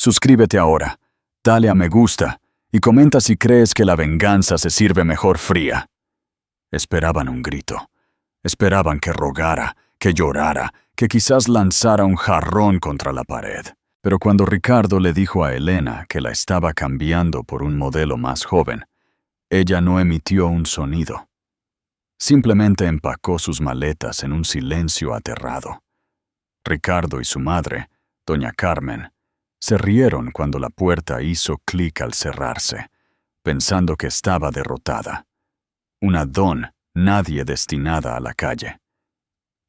Suscríbete ahora, dale a me gusta y comenta si crees que la venganza se sirve mejor fría. Esperaban un grito. Esperaban que rogara, que llorara, que quizás lanzara un jarrón contra la pared. Pero cuando Ricardo le dijo a Elena que la estaba cambiando por un modelo más joven, ella no emitió un sonido. Simplemente empacó sus maletas en un silencio aterrado. Ricardo y su madre, doña Carmen, se rieron cuando la puerta hizo clic al cerrarse, pensando que estaba derrotada. Una don nadie destinada a la calle.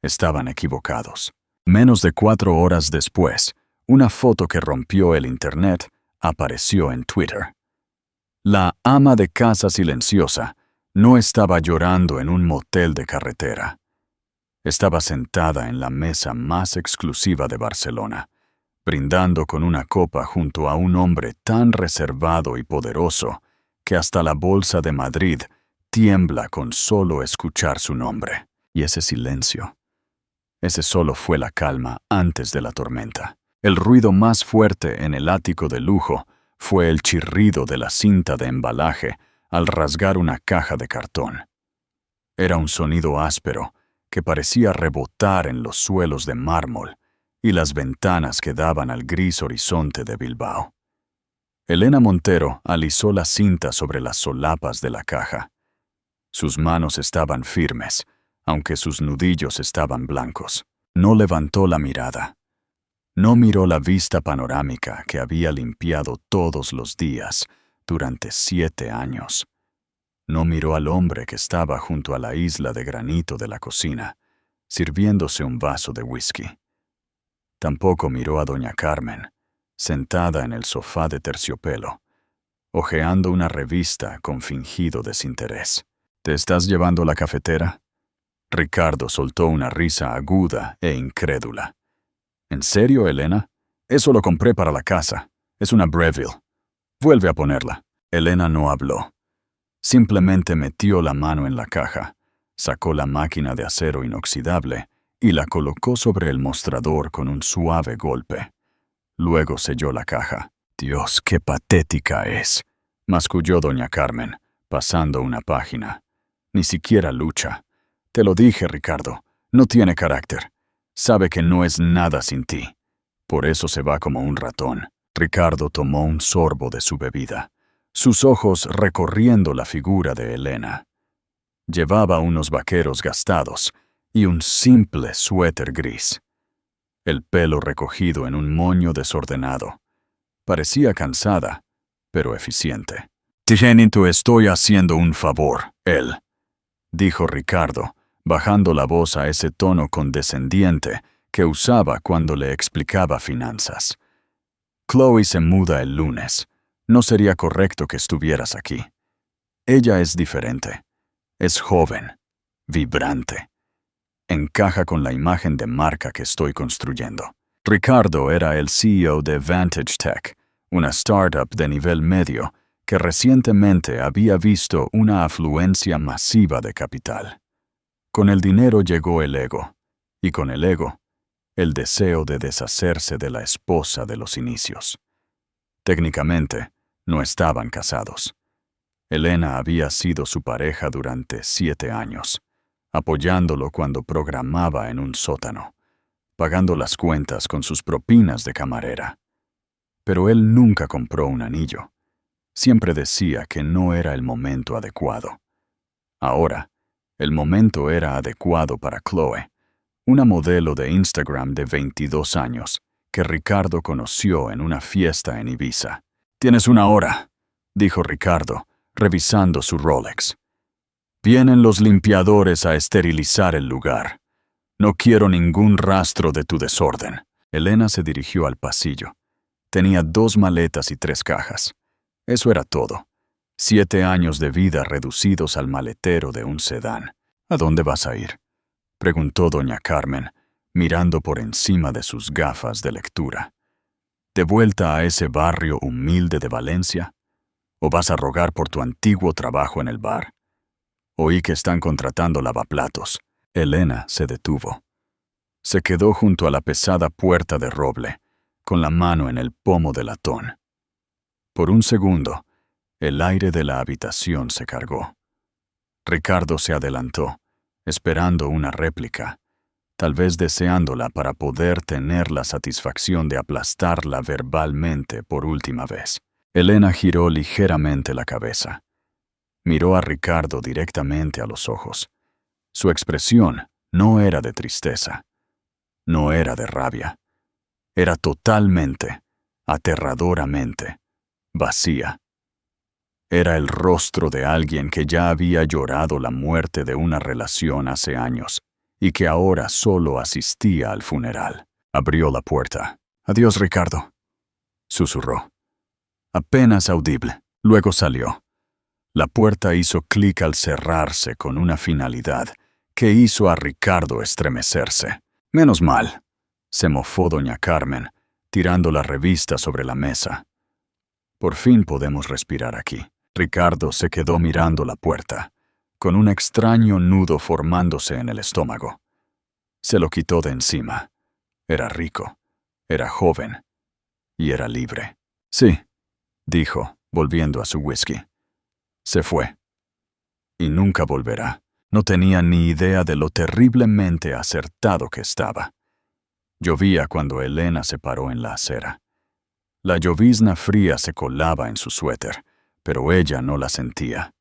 Estaban equivocados. Menos de 4 horas después, una foto que rompió el internet apareció en Twitter. La ama de casa silenciosa no estaba llorando en un motel de carretera. Estaba sentada en la mesa más exclusiva de Barcelona, brindando con una copa junto a un hombre tan reservado y poderoso que hasta la Bolsa de Madrid tiembla con solo escuchar su nombre. Y ese silencio, ese solo fue la calma antes de la tormenta. El ruido más fuerte en el ático de lujo fue el chirrido de la cinta de embalaje al rasgar una caja de cartón. Era un sonido áspero que parecía rebotar en los suelos de mármol y las ventanas que daban al gris horizonte de Bilbao. Elena Montero alisó la cinta sobre las solapas de la caja. Sus manos estaban firmes, aunque sus nudillos estaban blancos. No levantó la mirada. No miró la vista panorámica que había limpiado todos los días durante 7 años. No miró al hombre que estaba junto a la isla de granito de la cocina, sirviéndose un vaso de whisky. Tampoco miró a doña Carmen, sentada en el sofá de terciopelo, hojeando una revista con fingido desinterés. ¿Te estás llevando la cafetera? Ricardo soltó una risa aguda e incrédula. ¿En serio, Elena? Eso lo compré para la casa. Es una Breville. Vuelve a ponerla. Elena no habló. Simplemente metió la mano en la caja, sacó la máquina de acero inoxidable y la colocó sobre el mostrador con un suave golpe. Luego selló la caja. «Dios, qué patética es», masculló doña Carmen, pasando una página. «Ni siquiera lucha. Te lo dije, Ricardo. No tiene carácter. Sabe que no es nada sin ti. Por eso se va como un ratón». Ricardo tomó un sorbo de su bebida, sus ojos recorriendo la figura de Elena. Llevaba unos vaqueros gastados y un simple suéter gris. El pelo recogido en un moño desordenado. Parecía cansada, pero eficiente. «Te estoy haciendo un favor, él», dijo Ricardo, bajando la voz a ese tono condescendiente que usaba cuando le explicaba finanzas. «Chloe se muda el lunes. No sería correcto que estuvieras aquí. Ella es diferente. Es joven, vibrante. Encaja con la imagen de marca que estoy construyendo». Ricardo era el CEO de Vantage Tech, una startup de nivel medio que recientemente había visto una afluencia masiva de capital. Con el dinero llegó el ego, y con el ego, el deseo de deshacerse de la esposa de los inicios. Técnicamente, no estaban casados. Elena había sido su pareja durante 7 años, apoyándolo cuando programaba en un sótano, pagando las cuentas con sus propinas de camarera. Pero él nunca compró un anillo. Siempre decía que no era el momento adecuado. Ahora, el momento era adecuado para Chloe, una modelo de Instagram de 22 años que Ricardo conoció en una fiesta en Ibiza. «Tienes 1 hora», dijo Ricardo, revisando su Rolex. «Vienen los limpiadores a esterilizar el lugar. No quiero ningún rastro de tu desorden». Elena se dirigió al pasillo. Tenía 2 maletas y 3 cajas. Eso era todo. 7 años de vida reducidos al maletero de un sedán. «¿A dónde vas a ir?», preguntó doña Carmen, mirando por encima de sus gafas de lectura. «¿De vuelta a ese barrio humilde de Valencia? ¿O vas a rogar por tu antiguo trabajo en el bar? Oí que están contratando lavaplatos». Elena se detuvo. Se quedó junto a la pesada puerta de roble, con la mano en el pomo del latón. Por un segundo, el aire de la habitación se cargó. Ricardo se adelantó, esperando una réplica, tal vez deseándola para poder tener la satisfacción de aplastarla verbalmente por última vez. Elena giró ligeramente la cabeza. Miró a Ricardo directamente a los ojos. Su expresión no era de tristeza, no era de rabia. Era totalmente, aterradoramente, vacía. Era el rostro de alguien que ya había llorado la muerte de una relación hace años y que ahora solo asistía al funeral. Abrió la puerta. «Adiós, Ricardo», susurró. Apenas audible. Luego salió. La puerta hizo clic al cerrarse con una finalidad que hizo a Ricardo estremecerse. «Menos mal», se mofó doña Carmen, tirando la revista sobre la mesa. «Por fin podemos respirar aquí». Ricardo se quedó mirando la puerta, con un extraño nudo formándose en el estómago. Se lo quitó de encima. Era rico, era joven y era libre. «Sí», dijo, volviendo a su whisky. Se fue. Y nunca volverá. No tenía ni idea de lo terriblemente acertado que estaba. Llovía cuando Elena se paró en la acera. La llovizna fría se colaba en su suéter, pero ella no la sentía.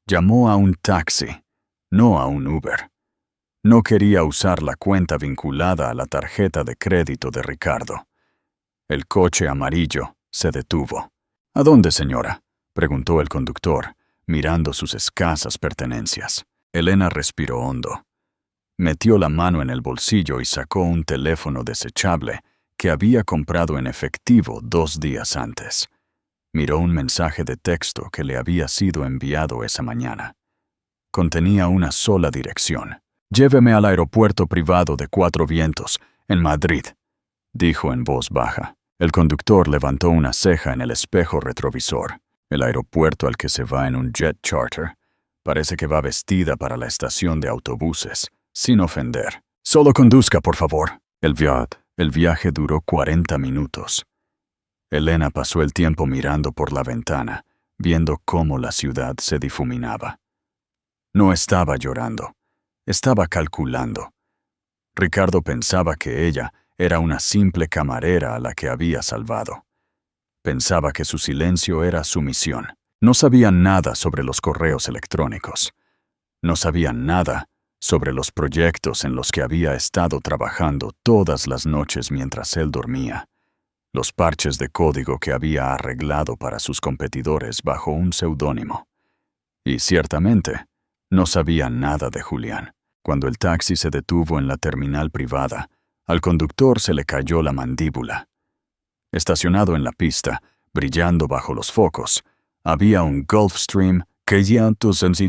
Llamó a un taxi, no a un Uber. No quería usar la cuenta vinculada a la tarjeta de crédito de Ricardo. El coche amarillo se detuvo. «¿A dónde, señora?», preguntó el conductor, mirando sus escasas pertenencias. Elena respiró hondo. Metió la mano en el bolsillo y sacó un teléfono desechable que había comprado en efectivo 2 días antes. Miró un mensaje de texto que le había sido enviado esa mañana. Contenía una sola dirección. «Lléveme al aeropuerto privado de Cuatro Vientos, en Madrid», dijo en voz baja. El conductor levantó una ceja en el espejo retrovisor. «El aeropuerto al que se va en un jet charter. Parece que va vestida para la estación de autobuses, sin ofender. Solo conduzca, por favor». El viaje duró 40 minutos. Elena pasó el tiempo mirando por la ventana, viendo cómo la ciudad se difuminaba. No estaba llorando, estaba calculando. Ricardo pensaba que ella era una simple camarera a la que había salvado. Pensaba que su silencio era su misión. No sabía nada sobre los correos electrónicos. No sabía nada sobre los proyectos en los que había estado trabajando todas las noches mientras él dormía. Los parches de código que había arreglado para sus competidores bajo un seudónimo. Y ciertamente, no sabía nada de Julián. Cuando el taxi se detuvo en la terminal privada, al conductor se le cayó la mandíbula. Estacionado en la pista, brillando bajo los focos, había un Gulfstream que ya entonces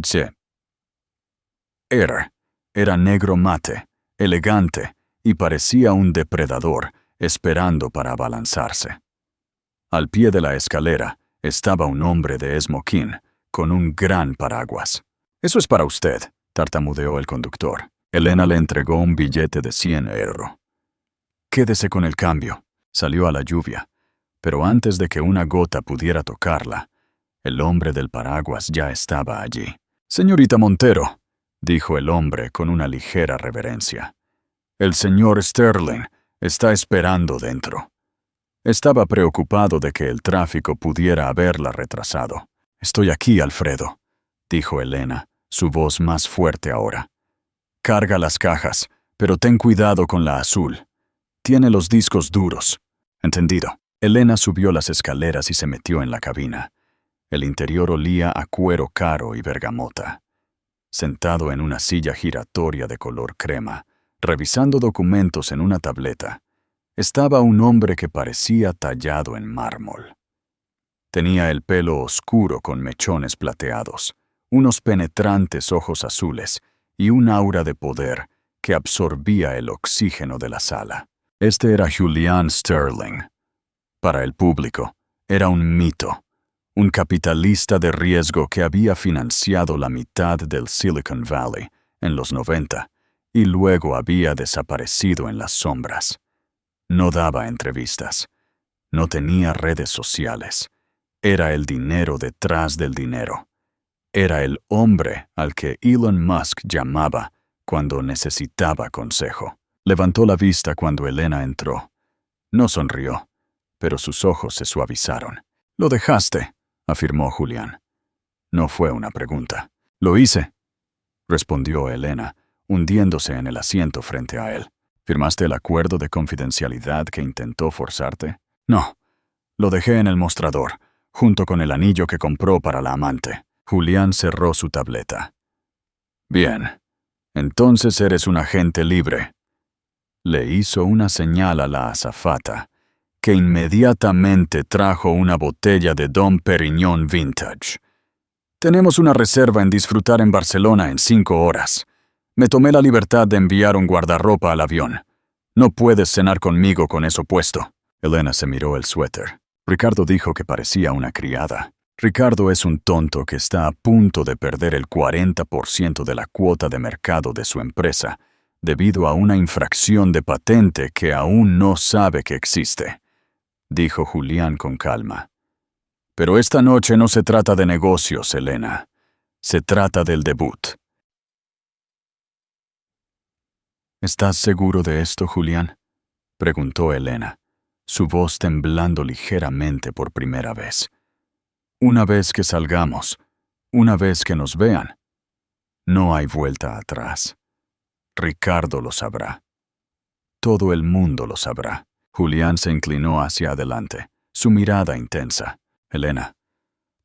era negro mate, elegante, y parecía un depredador esperando para abalanzarse. Al pie de la escalera estaba un hombre de esmoquín con un gran paraguas. «Eso es para usted», tartamudeó el conductor. Elena le entregó un billete de 100 euros. «Quédese con el cambio». Salió a la lluvia, pero antes de que una gota pudiera tocarla, el hombre del paraguas ya estaba allí. «Señorita Montero», dijo el hombre con una ligera reverencia. «El señor Sterling está esperando dentro». Estaba preocupado de que el tráfico pudiera haberla retrasado. «Estoy aquí, Alfredo», dijo Elena, su voz más fuerte ahora. «Carga las cajas, pero ten cuidado con la azul. Tiene los discos duros». «Entendido». Elena subió las escaleras y se metió en la cabina. El interior olía a cuero caro y bergamota. Sentado en una silla giratoria de color crema, revisando documentos en una tableta, estaba un hombre que parecía tallado en mármol. Tenía el pelo oscuro con mechones plateados, unos penetrantes ojos azules y un aura de poder que absorbía el oxígeno de la sala. Este era Julián Sterling. Para el público, era un mito, un capitalista de riesgo que había financiado la mitad del Silicon Valley en los 90 y luego había desaparecido en las sombras. No daba entrevistas. No tenía redes sociales. Era el dinero detrás del dinero. Era el hombre al que Elon Musk llamaba cuando necesitaba consejo. Levantó la vista cuando Elena entró. No sonrió, pero sus ojos se suavizaron. «Lo dejaste», afirmó Julián. No fue una pregunta. «Lo hice», respondió Elena, hundiéndose en el asiento frente a él. «¿Firmaste el acuerdo de confidencialidad que intentó forzarte?» «No. Lo dejé en el mostrador, junto con el anillo que compró para la amante». Julián cerró su tableta. «Bien. Entonces eres un agente libre». Le hizo una señal a la azafata, que inmediatamente trajo una botella de Dom Perignon Vintage. «Tenemos una reserva en disfrutar en Barcelona en 5 horas. Me tomé la libertad de enviar un guardarropa al avión. No puedes cenar conmigo con eso puesto». Elena se miró el suéter. Ricardo dijo que parecía una criada. Ricardo es un tonto que está a punto de perder el 40% de la cuota de mercado de su empresa, debido a una infracción de patente que aún no sabe que existe, dijo Julián con calma. «Pero esta noche no se trata de negocios, Elena. Se trata del debut». «¿Estás seguro de esto, Julián?», preguntó Elena, su voz temblando ligeramente por primera vez. «Una vez que salgamos, una vez que nos vean, no hay vuelta atrás. Ricardo lo sabrá. Todo el mundo lo sabrá». Julián se inclinó hacia adelante, su mirada intensa. «Elena,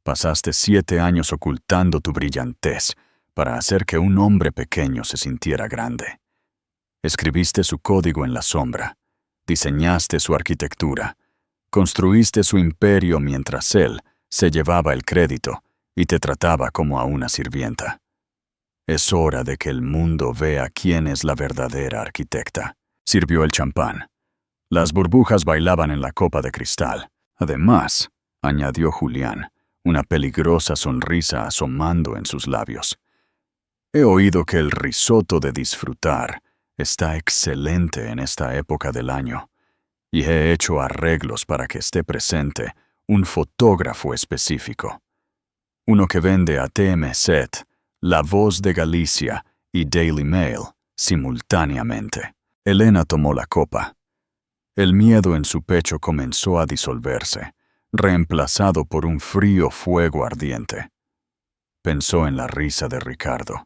pasaste 7 años ocultando tu brillantez para hacer que un hombre pequeño se sintiera grande. Escribiste su código en la sombra, diseñaste su arquitectura, construiste su imperio mientras él se llevaba el crédito y te trataba como a una sirvienta. Es hora de que el mundo vea quién es la verdadera arquitecta». Sirvió el champán. Las burbujas bailaban en la copa de cristal. «Además», añadió Julián, una peligrosa sonrisa asomando en sus labios, «he oído que el risotto de disfrutar está excelente en esta época del año, y he hecho arreglos para que esté presente un fotógrafo específico. Uno que vende a TMZ, La Voz de Galicia y Daily Mail simultáneamente». Elena tomó la copa. El miedo en su pecho comenzó a disolverse, reemplazado por un frío fuego ardiente. Pensó en la risa de Ricardo.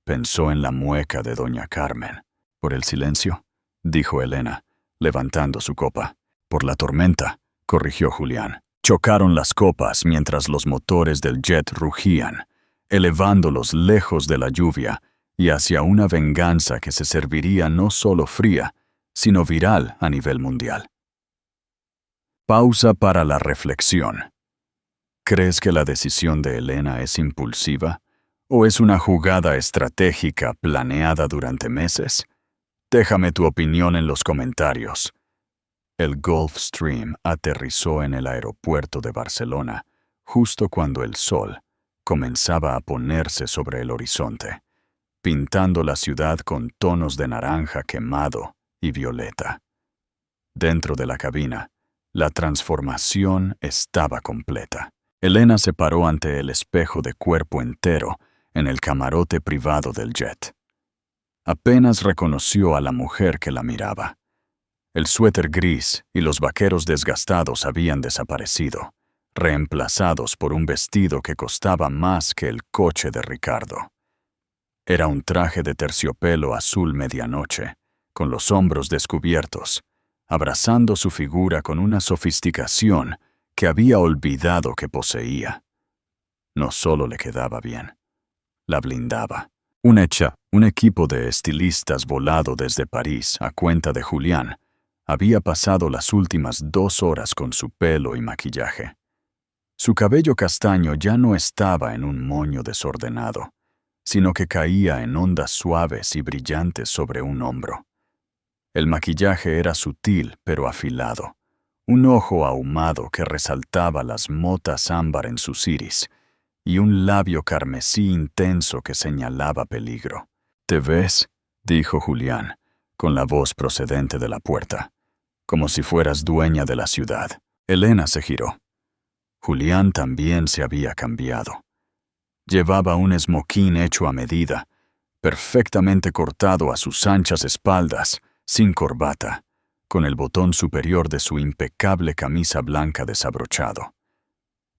Pensó en la mueca de doña Carmen. «¿Por el silencio?», dijo Elena, levantando su copa. «Por la tormenta», corrigió Julián. Chocaron las copas mientras los motores del jet rugían, elevándolos lejos de la lluvia y hacia una venganza que se serviría no solo fría, sino viral a nivel mundial. Pausa para la reflexión. ¿Crees que la decisión de Elena es impulsiva o es una jugada estratégica planeada durante meses? Déjame tu opinión en los comentarios. El Gulfstream aterrizó en el aeropuerto de Barcelona justo cuando el sol comenzaba a ponerse sobre el horizonte, pintando la ciudad con tonos de naranja quemado y violeta. Dentro de la cabina, la transformación estaba completa. Elena se paró ante el espejo de cuerpo entero en el camarote privado del jet. Apenas reconoció a la mujer que la miraba. El suéter gris y los vaqueros desgastados habían desaparecido, reemplazados por un vestido que costaba más que el coche de Ricardo. Era un traje de terciopelo azul medianoche, con los hombros descubiertos, abrazando su figura con una sofisticación que había olvidado que poseía. No solo le quedaba bien, la blindaba. Un equipo de estilistas volado desde París a cuenta de Julián había pasado las últimas 2 horas con su pelo y maquillaje. Su cabello castaño ya no estaba en un moño desordenado, sino que caía en ondas suaves y brillantes sobre un hombro. El maquillaje era sutil pero afilado, un ojo ahumado que resaltaba las motas ámbar en sus iris y un labio carmesí intenso que señalaba peligro. «¿Te ves?», dijo Julián, con la voz procedente de la puerta. como si fueras dueña de la ciudad. Elena se giró. Julián también se había cambiado. Llevaba un esmoquín hecho a medida, perfectamente cortado a sus anchas espaldas, sin corbata, con el botón superior de su impecable camisa blanca desabrochado.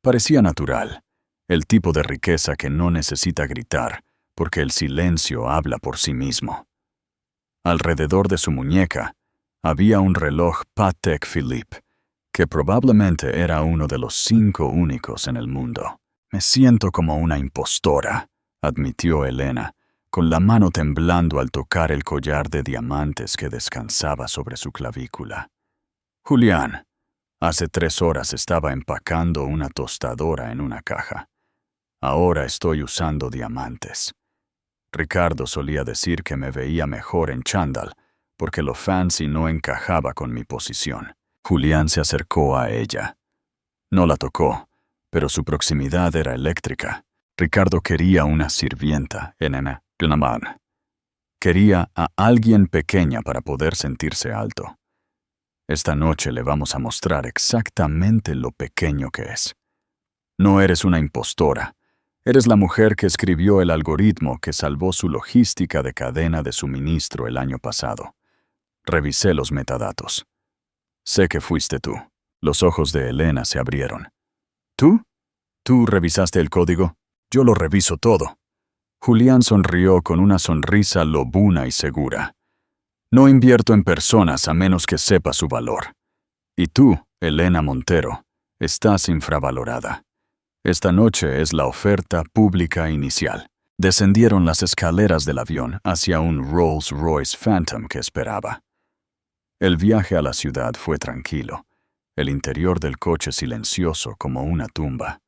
Parecía natural, el tipo de riqueza que no necesita gritar, porque el silencio habla por sí mismo. Alrededor de su muñeca había un reloj Patek Philippe, que probablemente era uno de los 5 únicos en el mundo. «Me siento como una impostora», admitió Elena, con la mano temblando al tocar el collar de diamantes que descansaba sobre su clavícula. Julián, hace 3 horas estaba empacando una tostadora en una caja. Ahora estoy usando diamantes. Ricardo solía decir que me veía mejor en chándal, porque lo fancy no encajaba con mi posición. Julián se acercó a ella. No la tocó, pero su proximidad era eléctrica. Ricardo quería una sirvienta, Elena. Quería a alguien pequeña para poder sentirse alto. Esta noche le vamos a mostrar exactamente lo pequeño que es. No eres una impostora. Eres la mujer que escribió el algoritmo que salvó su logística de cadena de suministro el año pasado. Revisé los metadatos. Sé que fuiste tú. Los ojos de Elena se abrieron. ¿Tú? ¿Tú revisaste el código? Yo lo reviso todo. Julián sonrió con una sonrisa lobuna y segura. No invierto en personas a menos que sepa su valor. Y tú, Elena Montero, estás infravalorada. Esta noche es la oferta pública inicial. Descendieron las escaleras del avión hacia un Rolls-Royce Phantom que esperaba. El viaje a la ciudad fue tranquilo, el interior del coche silencioso como una tumba.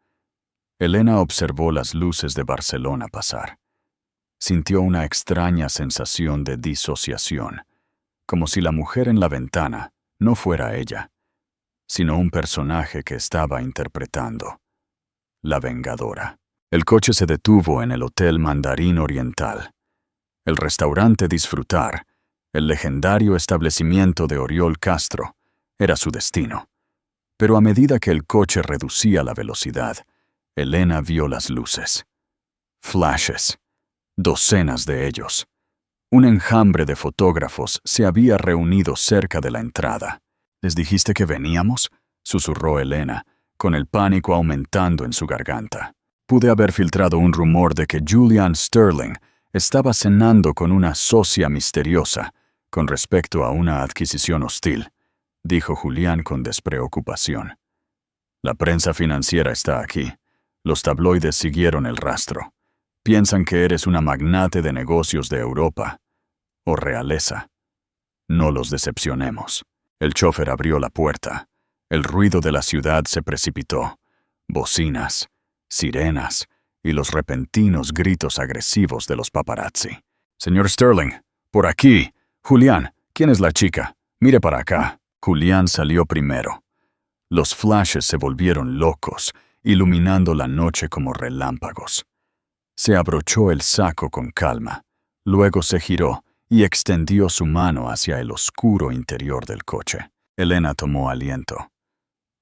Elena observó las luces de Barcelona pasar. Sintió una extraña sensación de disociación, como si la mujer en la ventana no fuera ella, sino un personaje que estaba interpretando. La Vengadora. El coche se detuvo en el Hotel Mandarín Oriental. El restaurante Disfrutar, el legendario establecimiento de Oriol Castro, era su destino. Pero a medida que el coche reducía la velocidad, Elena vio las luces. Flashes. Docenas de ellos. Un enjambre de fotógrafos se había reunido cerca de la entrada. ¿Les dijiste que veníamos?, susurró Elena, con el pánico aumentando en su garganta. Pude haber filtrado un rumor de que Julian Sterling estaba cenando con una socia misteriosa con respecto a una adquisición hostil, dijo Julián con despreocupación. La prensa financiera está aquí. Los tabloides siguieron el rastro. Piensan que eres una magnate de negocios de Europa o realeza. No los decepcionemos. El chofer abrió la puerta. El ruido de la ciudad se precipitó. Bocinas, sirenas y los repentinos gritos agresivos de los paparazzi. «Señor Sterling, por aquí. Julián, ¿quién es la chica? Mire para acá». Julián salió primero. Los flashes se volvieron locos, iluminando la noche como relámpagos. Se abrochó el saco con calma. Luego se giró y extendió su mano hacia el oscuro interior del coche. Elena tomó aliento.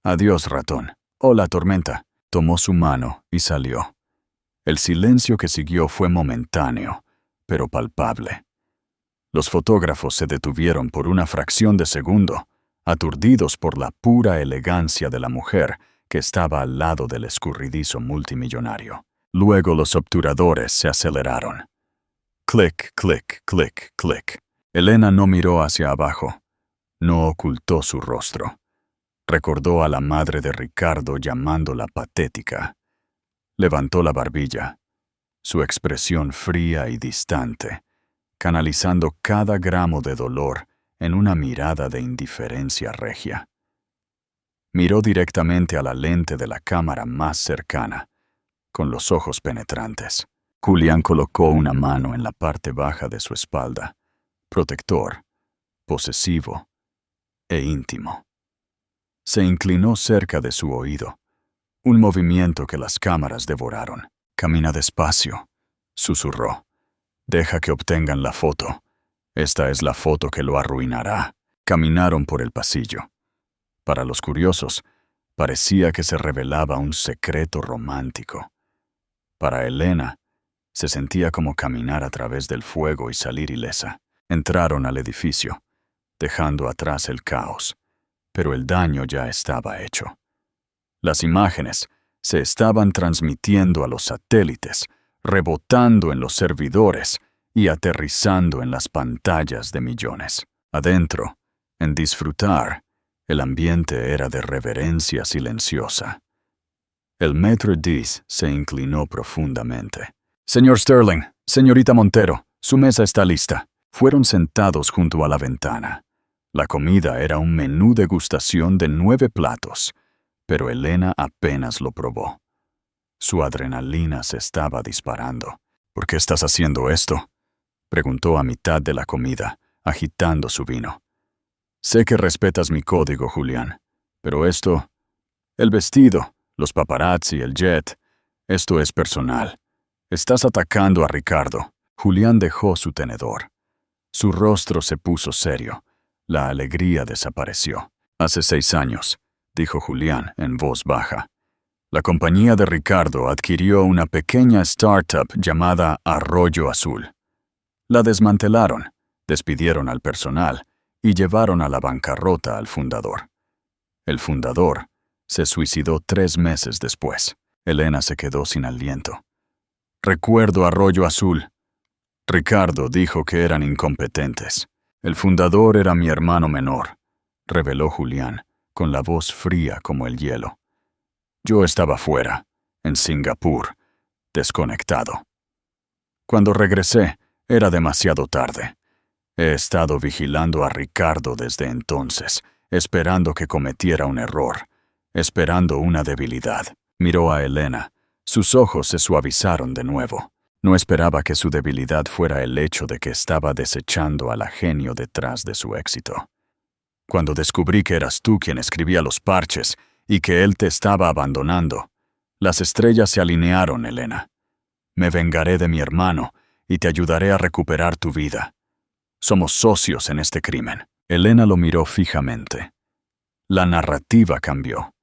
«Adiós, ratón. Hola, tormenta». Tomó su mano y salió. El silencio que siguió fue momentáneo, pero palpable. Los fotógrafos se detuvieron por una fracción de segundo, aturdidos por la pura elegancia de la mujer que estaba al lado del escurridizo multimillonario. Luego los obturadores se aceleraron. Clic, clic, clic, clic. Elena no miró hacia abajo. No ocultó su rostro. Recordó a la madre de Ricardo llamándola patética. Levantó la barbilla, su expresión fría y distante, canalizando cada gramo de dolor en una mirada de indiferencia regia. Miró directamente a la lente de la cámara más cercana, con los ojos penetrantes. Julián colocó una mano en la parte baja de su espalda, protector, posesivo e íntimo. Se inclinó cerca de su oído, un movimiento que las cámaras devoraron. «Camina despacio», susurró. «Deja que obtengan la foto. Esta es la foto que lo arruinará». Caminaron por el pasillo. Para los curiosos, parecía que se revelaba un secreto romántico. Para Elena, se sentía como caminar a través del fuego y salir ilesa. Entraron al edificio, dejando atrás el caos, pero el daño ya estaba hecho. Las imágenes se estaban transmitiendo a los satélites, rebotando en los servidores y aterrizando en las pantallas de millones. Adentro, en disfrutar, el ambiente era de reverencia silenciosa. El maître d' se inclinó profundamente. «Señor Sterling, señorita Montero, su mesa está lista». Fueron sentados junto a la ventana. La comida era un menú degustación de 9 platos, pero Elena apenas lo probó. Su adrenalina se estaba disparando. «¿Por qué estás haciendo esto?», preguntó a mitad de la comida, agitando su vino. «Sé que respetas mi código, Julián, pero esto... El vestido, los paparazzi, el jet... Esto es personal. Estás atacando a Ricardo». Julián dejó su tenedor. Su rostro se puso serio. La alegría desapareció. «Hace 6 años», dijo Julián en voz baja. «La compañía de Ricardo adquirió una pequeña startup llamada Arroyo Azul. La desmantelaron, despidieron al personal y llevaron a la bancarrota al fundador. El fundador se suicidó 3 meses después». Elena se quedó sin aliento. «Recuerdo Arroyo Azul. Ricardo dijo que eran incompetentes. El fundador era mi hermano menor», reveló Julián, con la voz fría como el hielo. «Yo estaba fuera, en Singapur, desconectado. Cuando regresé, era demasiado tarde. He estado vigilando a Ricardo desde entonces, esperando que cometiera un error, esperando una debilidad». Miró a Elena. Sus ojos se suavizaron de nuevo. No esperaba que su debilidad fuera el hecho de que estaba desechando al genio detrás de su éxito. «Cuando descubrí que eras tú quien escribía los parches y que él te estaba abandonando, las estrellas se alinearon, Elena. Me vengaré de mi hermano y te ayudaré a recuperar tu vida. Somos socios en este crimen». Elena lo miró fijamente. La narrativa cambió.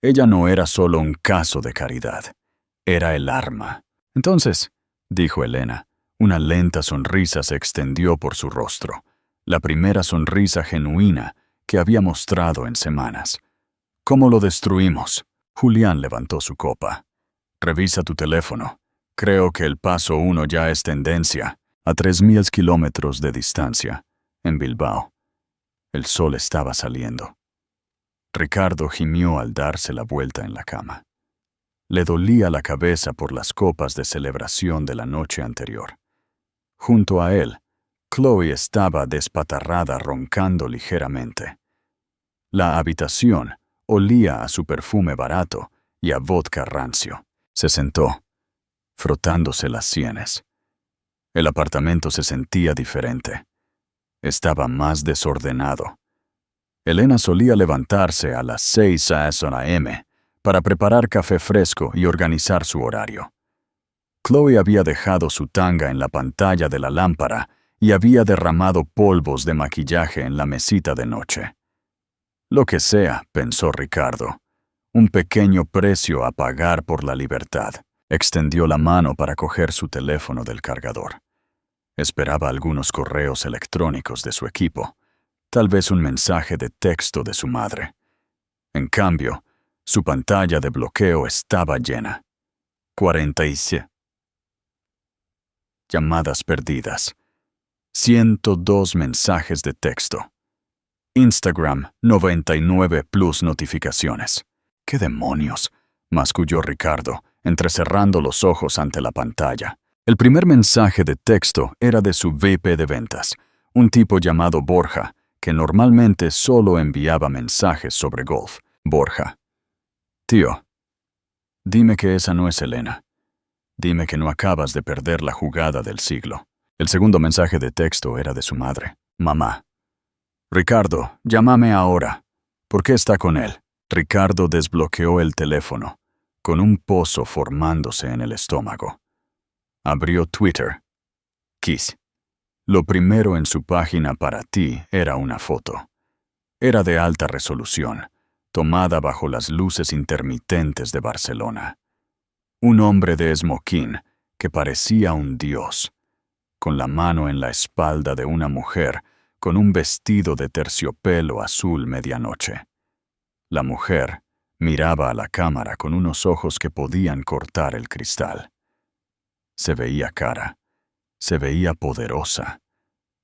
Ella no era solo un caso de caridad, era el arma. «Entonces», dijo Elena, una lenta sonrisa se extendió por su rostro, la primera sonrisa genuina que había mostrado en semanas. «¿Cómo lo destruimos?». Julián levantó su copa. «Revisa tu teléfono. Creo que el paso 1 ya es tendencia». A 3.000 kilómetros de distancia, en Bilbao. El sol estaba saliendo. Ricardo gimió al darse la vuelta en la cama. Le dolía la cabeza por las copas de celebración de la noche anterior. Junto a él, Chloe estaba despatarrada roncando ligeramente. La habitación olía a su perfume barato y a vodka rancio. Se sentó, frotándose las sienes. El apartamento se sentía diferente. Estaba más desordenado. Elena solía levantarse a las 6 a.m. para preparar café fresco y organizar su horario. Chloe había dejado su tanga en la pantalla de la lámpara y había derramado polvos de maquillaje en la mesita de noche. Lo que sea, pensó Ricardo, un pequeño precio a pagar por la libertad. Extendió la mano para coger su teléfono del cargador. Esperaba algunos correos electrónicos de su equipo, tal vez un mensaje de texto de su madre. En cambio, su pantalla de bloqueo estaba llena. 47 llamadas perdidas. 102 mensajes de texto. Instagram 99 plus notificaciones. ¿Qué demonios?, masculló Ricardo, entrecerrando los ojos ante la pantalla. El primer mensaje de texto era de su VP de ventas, un tipo llamado Borja, que normalmente solo enviaba mensajes sobre golf. Borja: «Tío, dime que esa no es Elena. Dime que no acabas de perder la jugada del siglo». El segundo mensaje de texto era de su madre. «Mamá. Ricardo, llámame ahora. ¿Por qué está con él?». Ricardo desbloqueó el teléfono, con un pozo formándose en el estómago. Abrió Twitter. Kiss. Lo primero en su página para ti era una foto. Era de alta resolución, tomada bajo las luces intermitentes de Barcelona. Un hombre de esmoquín que parecía un dios, con la mano en la espalda de una mujer con un vestido de terciopelo azul medianoche. La mujer miraba a la cámara con unos ojos que podían cortar el cristal. Se veía cara, se veía poderosa,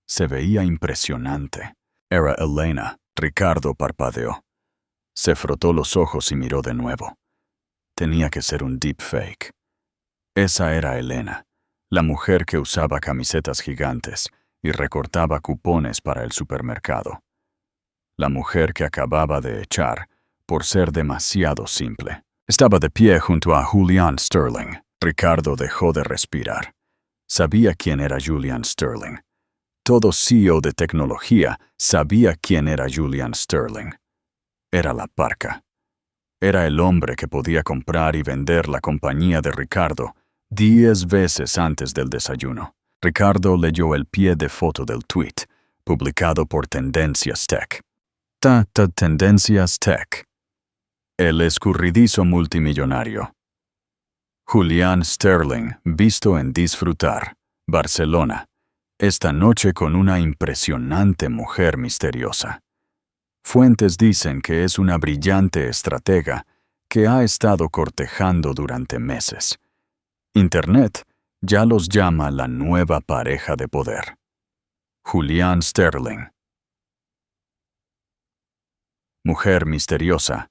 se veía impresionante. Era Elena. Ricardo parpadeó. Se frotó los ojos y miró de nuevo. Tenía que ser un deepfake. Esa era Elena, la mujer que usaba camisetas gigantes y recortaba cupones para el supermercado. La mujer que acababa de echar por ser demasiado simple. Estaba de pie junto a Julian Sterling. Ricardo dejó de respirar. Sabía quién era Julian Sterling. Todo CEO de tecnología sabía quién era Julian Sterling. Era la parca. Era el hombre que podía comprar y vender la compañía de Ricardo 10 veces antes del desayuno. Ricardo leyó el pie de foto del tweet, publicado por Tendencias Tech. Tendencias Tech. El escurridizo multimillonario. Julian Sterling, visto en Disfrutar, Barcelona, esta noche con una impresionante mujer misteriosa. Fuentes dicen que es una brillante estratega que ha estado cortejando durante meses. Internet ya los llama la nueva pareja de poder. Julian Sterling. Mujer misteriosa.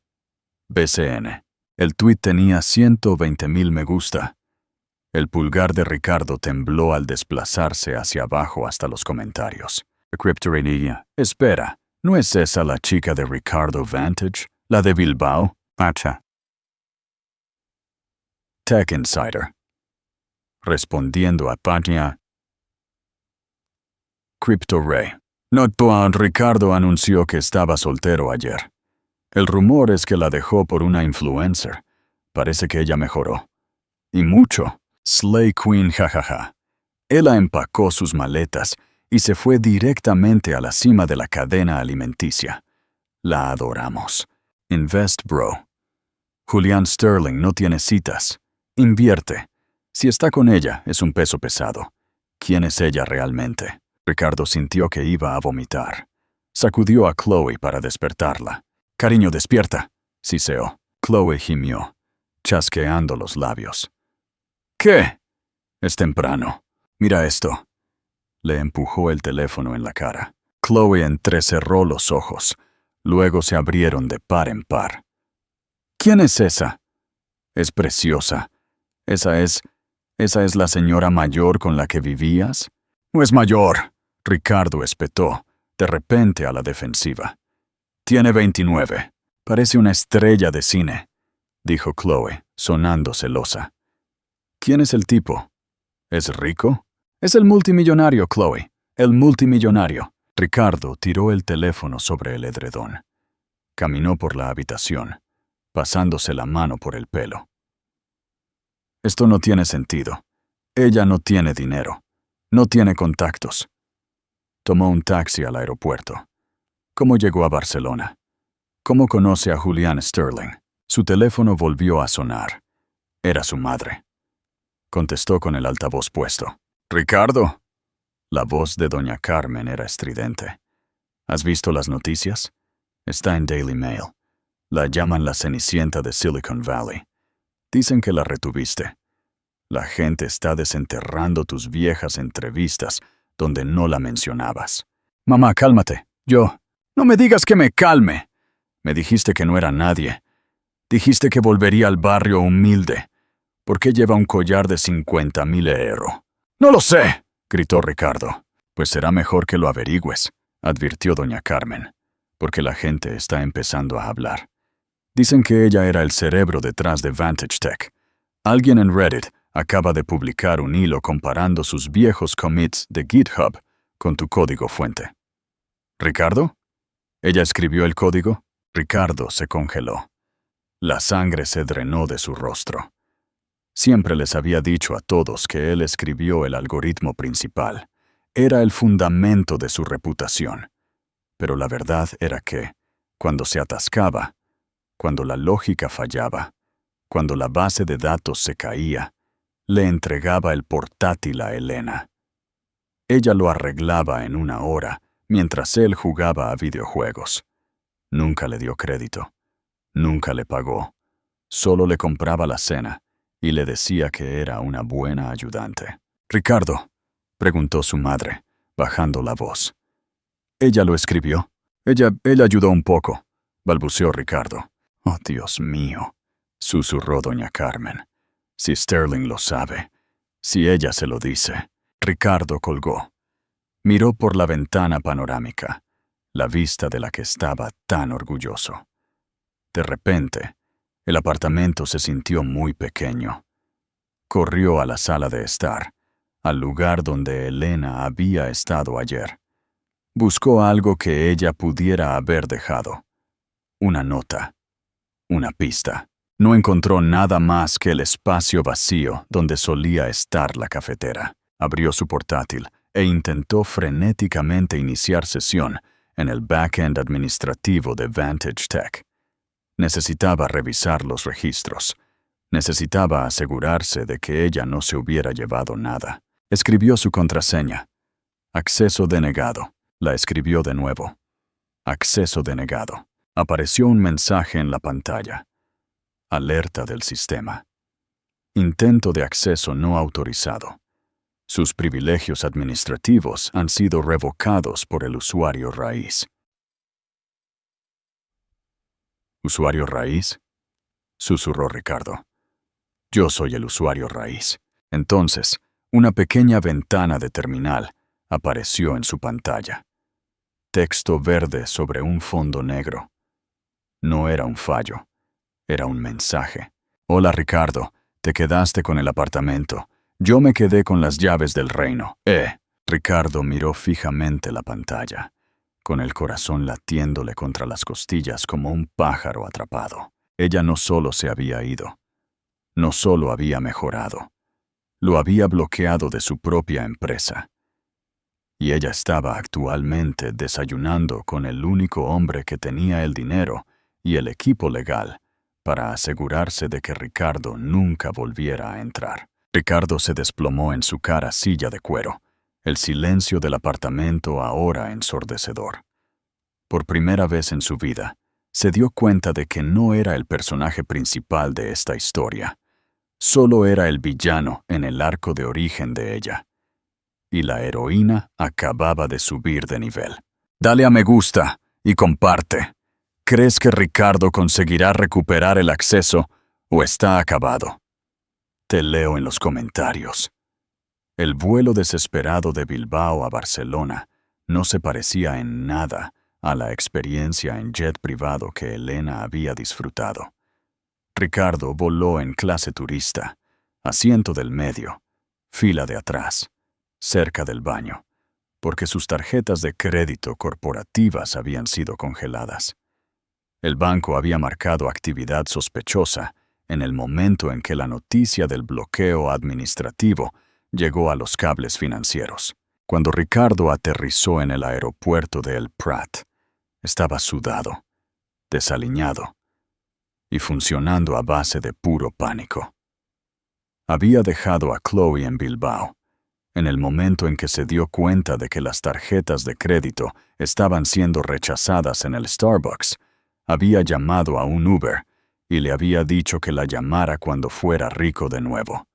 BCN. El tuit tenía 120,000 me gusta. El pulgar de Ricardo tembló al desplazarse hacia abajo hasta los comentarios. Cryptorinilla. Espera, ¿no es esa la chica de Ricardo Vantage? ¿La de Bilbao? Pacha. Tech Insider. Respondiendo a Pacha. CryptoRay. Notbound Ricardo anunció que estaba soltero ayer. El rumor es que la dejó por una influencer. Parece que ella mejoró. Y mucho. Slay Queen jajaja. Ella empacó sus maletas y se fue directamente a la cima de la cadena alimenticia. La adoramos. Invest, bro. Julian Sterling no tiene citas. Invierte. Si está con ella, es un peso pesado. ¿Quién es ella realmente? Ricardo sintió que iba a vomitar. Sacudió a Chloe para despertarla. Cariño, despierta, siseó. Chloe gimió, chasqueando los labios. ¿Qué? Es temprano. Mira esto. Le empujó el teléfono en la cara. Chloe entrecerró los ojos. Luego se abrieron de par en par. ¿Quién es esa? Es preciosa. ¿Esa es la señora mayor con la que vivías? No es mayor. Ricardo espetó, de repente a la defensiva. Tiene 29. Parece una estrella de cine, dijo Chloe, sonando celosa. ¿Quién es el tipo? ¿Es rico? Es el multimillonario, Chloe. El multimillonario. Ricardo tiró el teléfono sobre el edredón. Caminó por la habitación, pasándose la mano por el pelo. Esto no tiene sentido. Ella no tiene dinero. No tiene contactos. Tomó un taxi al aeropuerto. ¿Cómo llegó a Barcelona? ¿Cómo conoce a Julian Sterling? Su teléfono volvió a sonar. Era su madre. Contestó con el altavoz puesto. «¿Ricardo?» La voz de doña Carmen era estridente. ¿Has visto las noticias? Está en Daily Mail. La llaman la Cenicienta de Silicon Valley. Dicen que la retuviste. La gente está desenterrando tus viejas entrevistas donde no la mencionabas. Mamá, cálmate. Yo. No me digas que me calme. Me dijiste que no era nadie. Dijiste que volvería al barrio humilde. ¿Por qué lleva un collar de 50,000 €? ¡No lo sé!, gritó Ricardo. Pues será mejor que lo averigües, advirtió doña Carmen, porque la gente está empezando a hablar. Dicen que ella era el cerebro detrás de Vantage Tech. Alguien en Reddit acaba de publicar un hilo comparando sus viejos commits de GitHub con tu código fuente. ¿Ricardo? ¿Ella escribió el código? Ricardo se congeló. La sangre se drenó de su rostro. Siempre les había dicho a todos que él escribió el algoritmo principal. Era el fundamento de su reputación. Pero la verdad era que cuando se atascaba, cuando la lógica fallaba, cuando la base de datos se caía, le entregaba el portátil a Elena. Ella lo arreglaba en 1 hora, mientras él jugaba a videojuegos. Nunca le dio crédito, nunca le pagó, solo le compraba la cena y le decía que era una buena ayudante. «Ricardo», preguntó su madre, bajando la voz. «¿Ella lo escribió?» Ella ayudó un poco», balbuceó Ricardo. «Oh, Dios mío», susurró doña Carmen. «Si Sterling lo sabe, si ella se lo dice». Ricardo colgó. Miró por la ventana panorámica, la vista de la que estaba tan orgulloso. De repente, el apartamento se sintió muy pequeño. Corrió a la sala de estar, al lugar donde Elena había estado ayer. Buscó algo que ella pudiera haber dejado. Una nota. Una pista. No encontró nada más que el espacio vacío donde solía estar la cafetera. Abrió su portátil e intentó frenéticamente iniciar sesión en el backend administrativo de Vantage Tech. Necesitaba revisar los registros. Necesitaba asegurarse de que ella no se hubiera llevado nada. Escribió su contraseña. Acceso denegado. La escribió de nuevo. Acceso denegado. Apareció un mensaje en la pantalla. Alerta del sistema. Intento de acceso no autorizado. Sus privilegios administrativos han sido revocados por el usuario raíz. ¿Usuario raíz?, susurró Ricardo. «Yo soy el usuario raíz». Entonces, una pequeña ventana de terminal apareció en su pantalla. Texto verde sobre un fondo negro. No era un fallo, era un mensaje. «Hola Ricardo, te quedaste con el apartamento. Yo me quedé con las llaves del reino. Ricardo miró fijamente la pantalla, con el corazón latiéndole contra las costillas como un pájaro atrapado. Ella no solo se había ido, no solo había mejorado, lo había bloqueado de su propia empresa. Y ella estaba actualmente desayunando con el único hombre que tenía el dinero y el equipo legal para asegurarse de que Ricardo nunca volviera a entrar. Ricardo se desplomó en su cara silla de cuero, el silencio del apartamento ahora ensordecedor. Por primera vez en su vida, se dio cuenta de que no era el personaje principal de esta historia. Solo era el villano en el arco de origen de ella. Y la heroína acababa de subir de nivel. «Dale a me gusta y comparte. ¿Crees que Ricardo conseguirá recuperar el acceso o está acabado? Te leo en los comentarios». El vuelo desesperado de Bilbao a Barcelona no se parecía en nada a la experiencia en jet privado que Elena había disfrutado. Ricardo voló en clase turista, asiento del medio, fila de atrás, cerca del baño, porque sus tarjetas de crédito corporativas habían sido congeladas. El banco había marcado actividad sospechosa en el momento en que la noticia del bloqueo administrativo llegó a los cables financieros. Cuando Ricardo aterrizó en el aeropuerto de El Prat, estaba sudado, desaliñado y funcionando a base de puro pánico. Había dejado a Chloe en Bilbao, en el momento en que se dio cuenta de que las tarjetas de crédito estaban siendo rechazadas en el Starbucks. Había llamado a un Uber y le había dicho que la llamara cuando fuera rico de nuevo.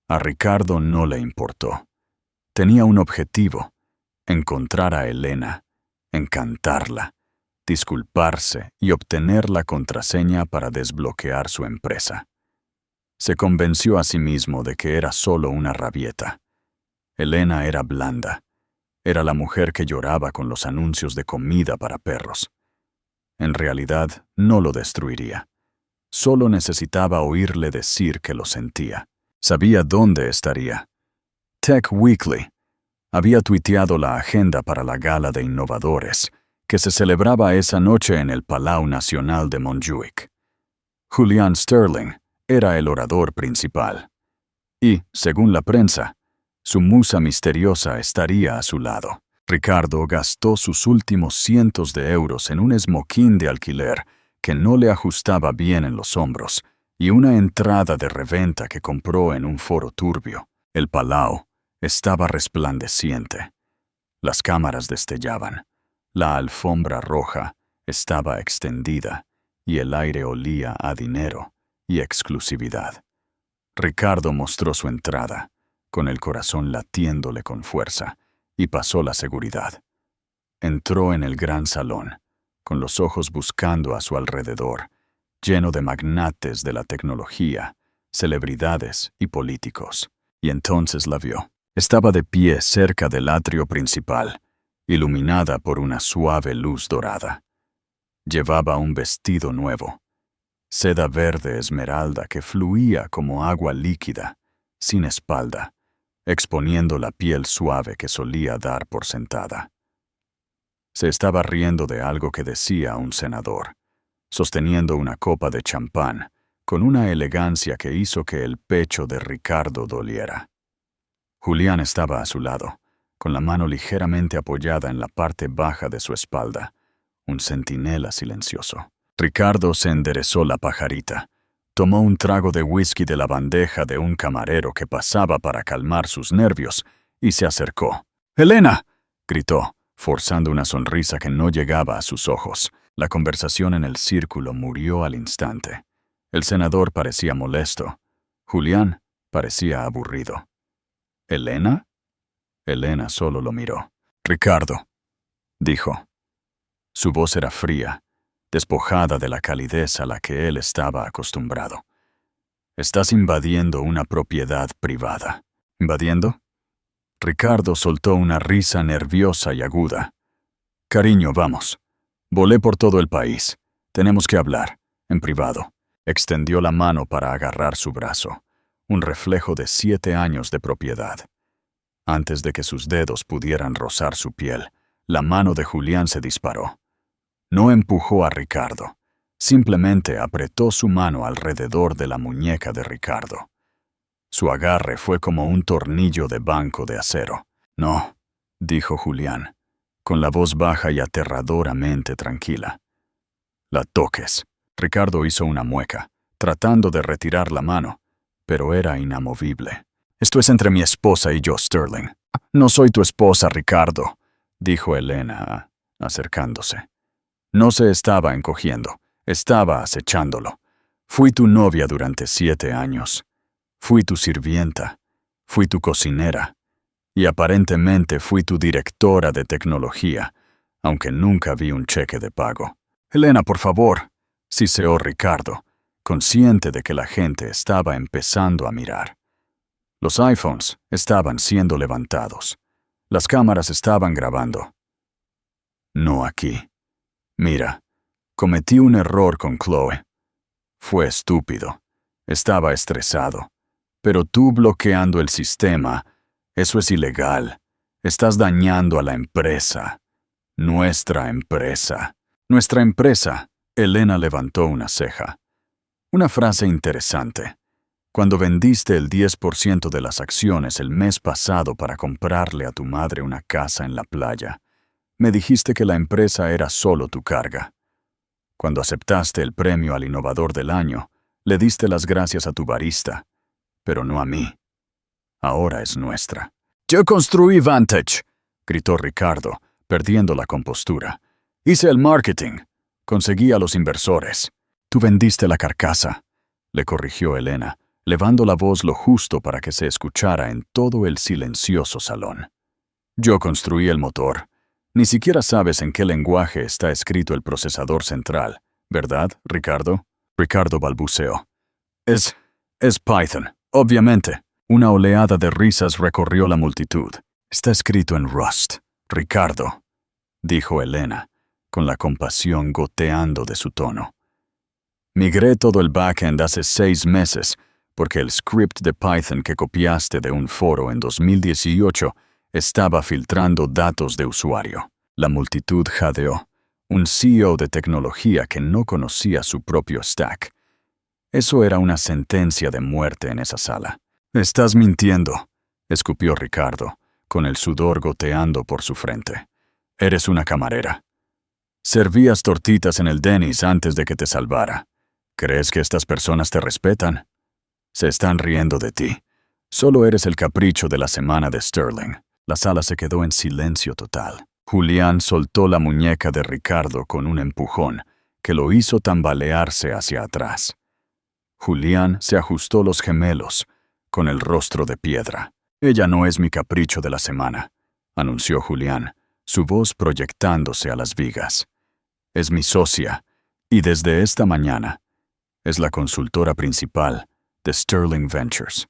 A Ricardo no le importó. Tenía un objetivo: encontrar a Elena, encantarla, disculparse y obtener la contraseña para desbloquear su empresa. Se convenció a sí mismo de que era solo una rabieta. Elena era blanda. Era la mujer que lloraba con los anuncios de comida para perros. En realidad, no lo destruiría. Solo necesitaba oírle decir que lo sentía. Sabía dónde estaría. Tech Weekly había tuiteado la agenda para la gala de innovadores que se celebraba esa noche en el Palau Nacional de Montjuic. Julian Sterling era el orador principal. Y, según la prensa, su musa misteriosa estaría a su lado. Ricardo gastó sus últimos cientos de euros en un esmoquín de alquiler que no le ajustaba bien en los hombros y una entrada de reventa que compró en un foro turbio. El Palau estaba resplandeciente. Las cámaras destellaban. La alfombra roja estaba extendida y el aire olía a dinero y exclusividad. Ricardo mostró su entrada, con el corazón latiéndole con fuerza, y pasó la seguridad. Entró en el gran salón, con los ojos buscando a su alrededor, lleno de magnates de la tecnología, celebridades y políticos. Y entonces la vio. Estaba de pie cerca del atrio principal, iluminada por una suave luz dorada. Llevaba un vestido nuevo, seda verde esmeralda que fluía como agua líquida, sin espalda, exponiendo la piel suave que solía dar por sentada. Se estaba riendo de algo que decía un senador, sosteniendo una copa de champán, con una elegancia que hizo que el pecho de Ricardo doliera. Julián estaba a su lado, con la mano ligeramente apoyada en la parte baja de su espalda, un centinela silencioso. Ricardo se enderezó la pajarita, tomó un trago de whisky de la bandeja de un camarero que pasaba para calmar sus nervios y se acercó. «¡Elena!», gritó, forzando una sonrisa que no llegaba a sus ojos. La conversación en el círculo murió al instante. El senador parecía molesto. Julián parecía aburrido. «¿Elena?». Elena solo lo miró. «Ricardo», dijo. Su voz era fría, despojada de la calidez a la que él estaba acostumbrado. «Estás invadiendo una propiedad privada». «¿Invadiendo?». Ricardo soltó una risa nerviosa y aguda. «Cariño, vamos. Volé por todo el país. Tenemos que hablar, en privado». Extendió la mano para agarrar su brazo, un reflejo de 7 años de propiedad. Antes de que sus dedos pudieran rozar su piel, la mano de Julián se disparó. No empujó a Ricardo, simplemente apretó su mano alrededor de la muñeca de Ricardo. Su agarre fue como un tornillo de banco de acero. «No», dijo Julián, con la voz baja y aterradoramente tranquila. «La toques». Ricardo hizo una mueca, tratando de retirar la mano, pero era inamovible. «Esto es entre mi esposa y yo, Sterling». «No soy tu esposa, Ricardo», dijo Elena, acercándose. No se estaba encogiendo, estaba acechándolo. «Fui tu novia durante 7 años. Fui tu sirvienta. Fui tu cocinera. Y aparentemente fui tu directora de tecnología, aunque nunca vi un cheque de pago». «Elena, por favor», siseó Ricardo, consciente de que la gente estaba empezando a mirar. Los iPhones estaban siendo levantados. Las cámaras estaban grabando. «No aquí. Mira, cometí un error con Chloe. Fue estúpido. Estaba estresado. Pero tú bloqueando el sistema, eso es ilegal. Estás dañando a la empresa. Nuestra empresa». «Nuestra empresa». Elena levantó una ceja. «Una frase interesante. Cuando vendiste el 10% de las acciones el mes pasado para comprarle a tu madre una casa en la playa, me dijiste que la empresa era solo tu carga. Cuando aceptaste el premio al innovador del año, le diste las gracias a tu barista, pero no a mí. Ahora es nuestra». «Yo construí Vantage», gritó Ricardo, perdiendo la compostura. «Hice el marketing. Conseguí a los inversores». «Tú vendiste la carcasa», le corrigió Elena, levando la voz lo justo para que se escuchara en todo el silencioso salón. «Yo construí el motor. Ni siquiera sabes en qué lenguaje está escrito el procesador central, ¿verdad, Ricardo?» Ricardo balbuceó. Es Python, obviamente». Una oleada de risas recorrió la multitud. «Está escrito en Rust, Ricardo», dijo Elena, con la compasión goteando de su tono. «Migré todo el backend hace 6 meses, porque el script de Python que copiaste de un foro en 2018 estaba filtrando datos de usuario». La multitud jadeó. Un CEO de tecnología que no conocía su propio stack. Eso era una sentencia de muerte en esa sala. «Estás mintiendo», escupió Ricardo, con el sudor goteando por su frente. Eres una camarera. Servías tortitas en el Denny's antes de que te salvara. ¿Crees que estas personas te respetan? Se están riendo de ti. Solo eres el capricho de la semana de Sterling. La sala se quedó en silencio total. Julián soltó la muñeca de Ricardo con un empujón que lo hizo tambalearse hacia atrás. Julián se ajustó los gemelos, con el rostro de piedra. Ella no es mi capricho de la semana, anunció Julián, su voz proyectándose a las vigas. Es mi socia, y desde esta mañana es la consultora principal de Sterling Ventures.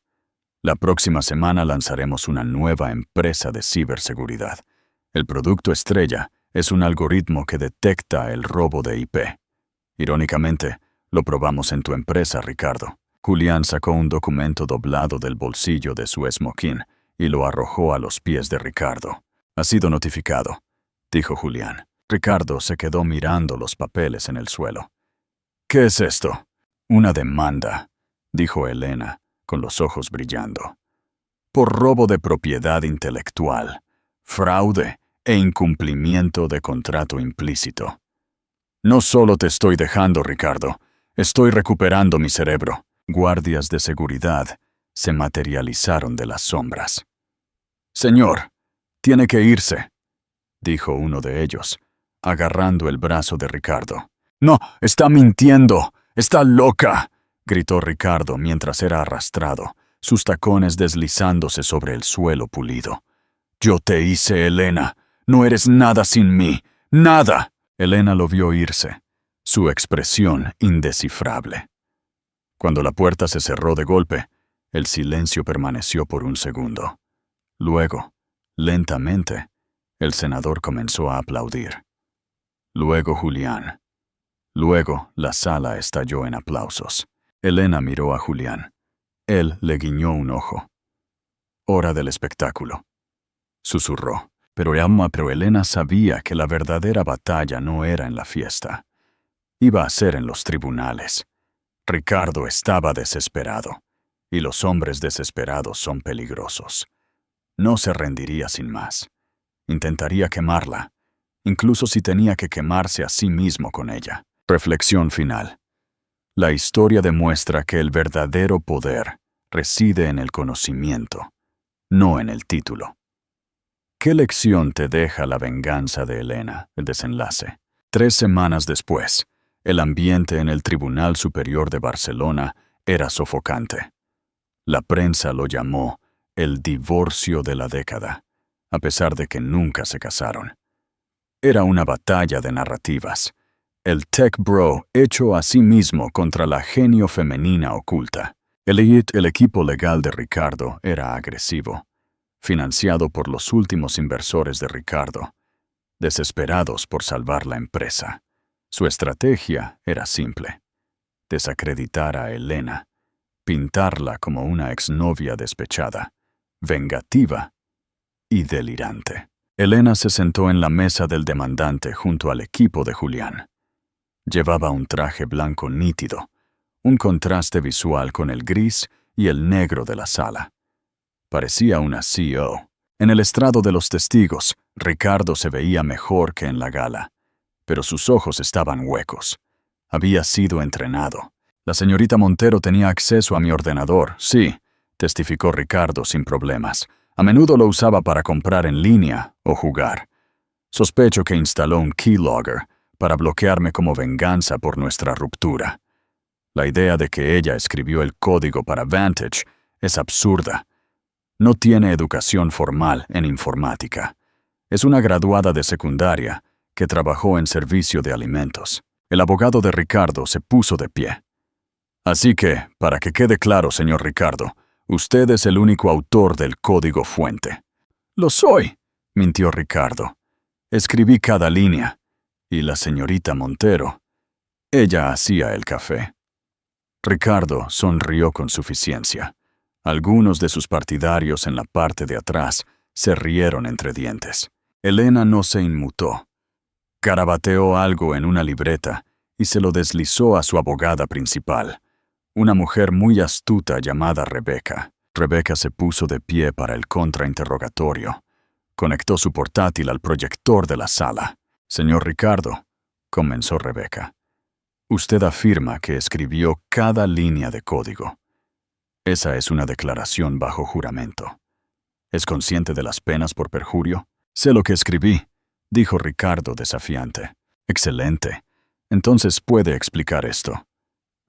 La próxima semana lanzaremos una nueva empresa de ciberseguridad. El producto estrella es un algoritmo que detecta el robo de IP. Irónicamente, lo probamos en tu empresa, Ricardo. Julián sacó un documento doblado del bolsillo de su smoking y lo arrojó a los pies de Ricardo. Ha sido notificado, dijo Julián. Ricardo se quedó mirando los papeles en el suelo. ¿Qué es esto? Una demanda, dijo Elena, con los ojos brillando. Por robo de propiedad intelectual, fraude e incumplimiento de contrato implícito. No solo te estoy dejando, Ricardo, estoy recuperando mi cerebro. Guardias de seguridad se materializaron de las sombras. Señor, tiene que irse, dijo uno de ellos, agarrando el brazo de Ricardo. No, está mintiendo, está loca, gritó Ricardo mientras era arrastrado, sus tacones deslizándose sobre el suelo pulido. Yo te hice, Elena, no eres nada sin mí, nada. Elena lo vio irse, su expresión indescifrable. Cuando la puerta se cerró de golpe, el silencio permaneció por un segundo. Luego, lentamente, el senador comenzó a aplaudir. Luego Julián. Luego la sala estalló en aplausos. Elena miró a Julián. Él le guiñó un ojo. Hora del espectáculo. Susurró. Pero Elena sabía que la verdadera batalla no era en la fiesta. Iba a ser en los tribunales. Ricardo estaba desesperado, y los hombres desesperados son peligrosos. No se rendiría sin más. Intentaría quemarla, incluso si tenía que quemarse a sí mismo con ella. Reflexión final. La historia demuestra que el verdadero poder reside en el conocimiento, no en el título. ¿Qué lección te deja la venganza de Elena? El desenlace. 3 semanas después, el ambiente en el Tribunal Superior de Barcelona era sofocante. La prensa lo llamó el divorcio de la década, a pesar de que nunca se casaron. Era una batalla de narrativas. El tech bro hecho a sí mismo contra la genio femenina oculta. El equipo legal de Ricardo era agresivo, financiado por los últimos inversores de Ricardo, desesperados por salvar la empresa. Su estrategia era simple: desacreditar a Elena, pintarla como una exnovia despechada, vengativa y delirante. Elena se sentó en la mesa del demandante junto al equipo de Julián. Llevaba un traje blanco nítido, un contraste visual con el gris y el negro de la sala. Parecía una CEO. En el estrado de los testigos, Ricardo se veía mejor que en la gala, pero sus ojos estaban huecos. Había sido entrenado. La señorita Montero tenía acceso a mi ordenador, sí, testificó Ricardo sin problemas. A menudo lo usaba para comprar en línea o jugar. Sospecho que instaló un keylogger para bloquearme como venganza por nuestra ruptura. La idea de que ella escribió el código para Vantage es absurda. No tiene educación formal en informática. Es una graduada de secundaria que trabajó en servicio de alimentos. El abogado de Ricardo se puso de pie. Así que, para que quede claro, señor Ricardo, usted es el único autor del código fuente. Lo soy, mintió Ricardo. Escribí cada línea. Y la señorita Montero, ella hacía el café. Ricardo sonrió con suficiencia. Algunos de sus partidarios en la parte de atrás se rieron entre dientes. Elena no se inmutó. Garabateó algo en una libreta y se lo deslizó a su abogada principal, una mujer muy astuta llamada Rebeca. Rebeca se puso de pie para el contrainterrogatorio, Conectó su portátil al proyector de la sala. «Señor Ricardo», comenzó Rebeca, «usted afirma que escribió cada línea de código. Esa es una declaración bajo juramento. ¿Es consciente de las penas por perjurio?» «Sé lo que escribí», dijo Ricardo desafiante. «Excelente. Entonces puede explicar esto».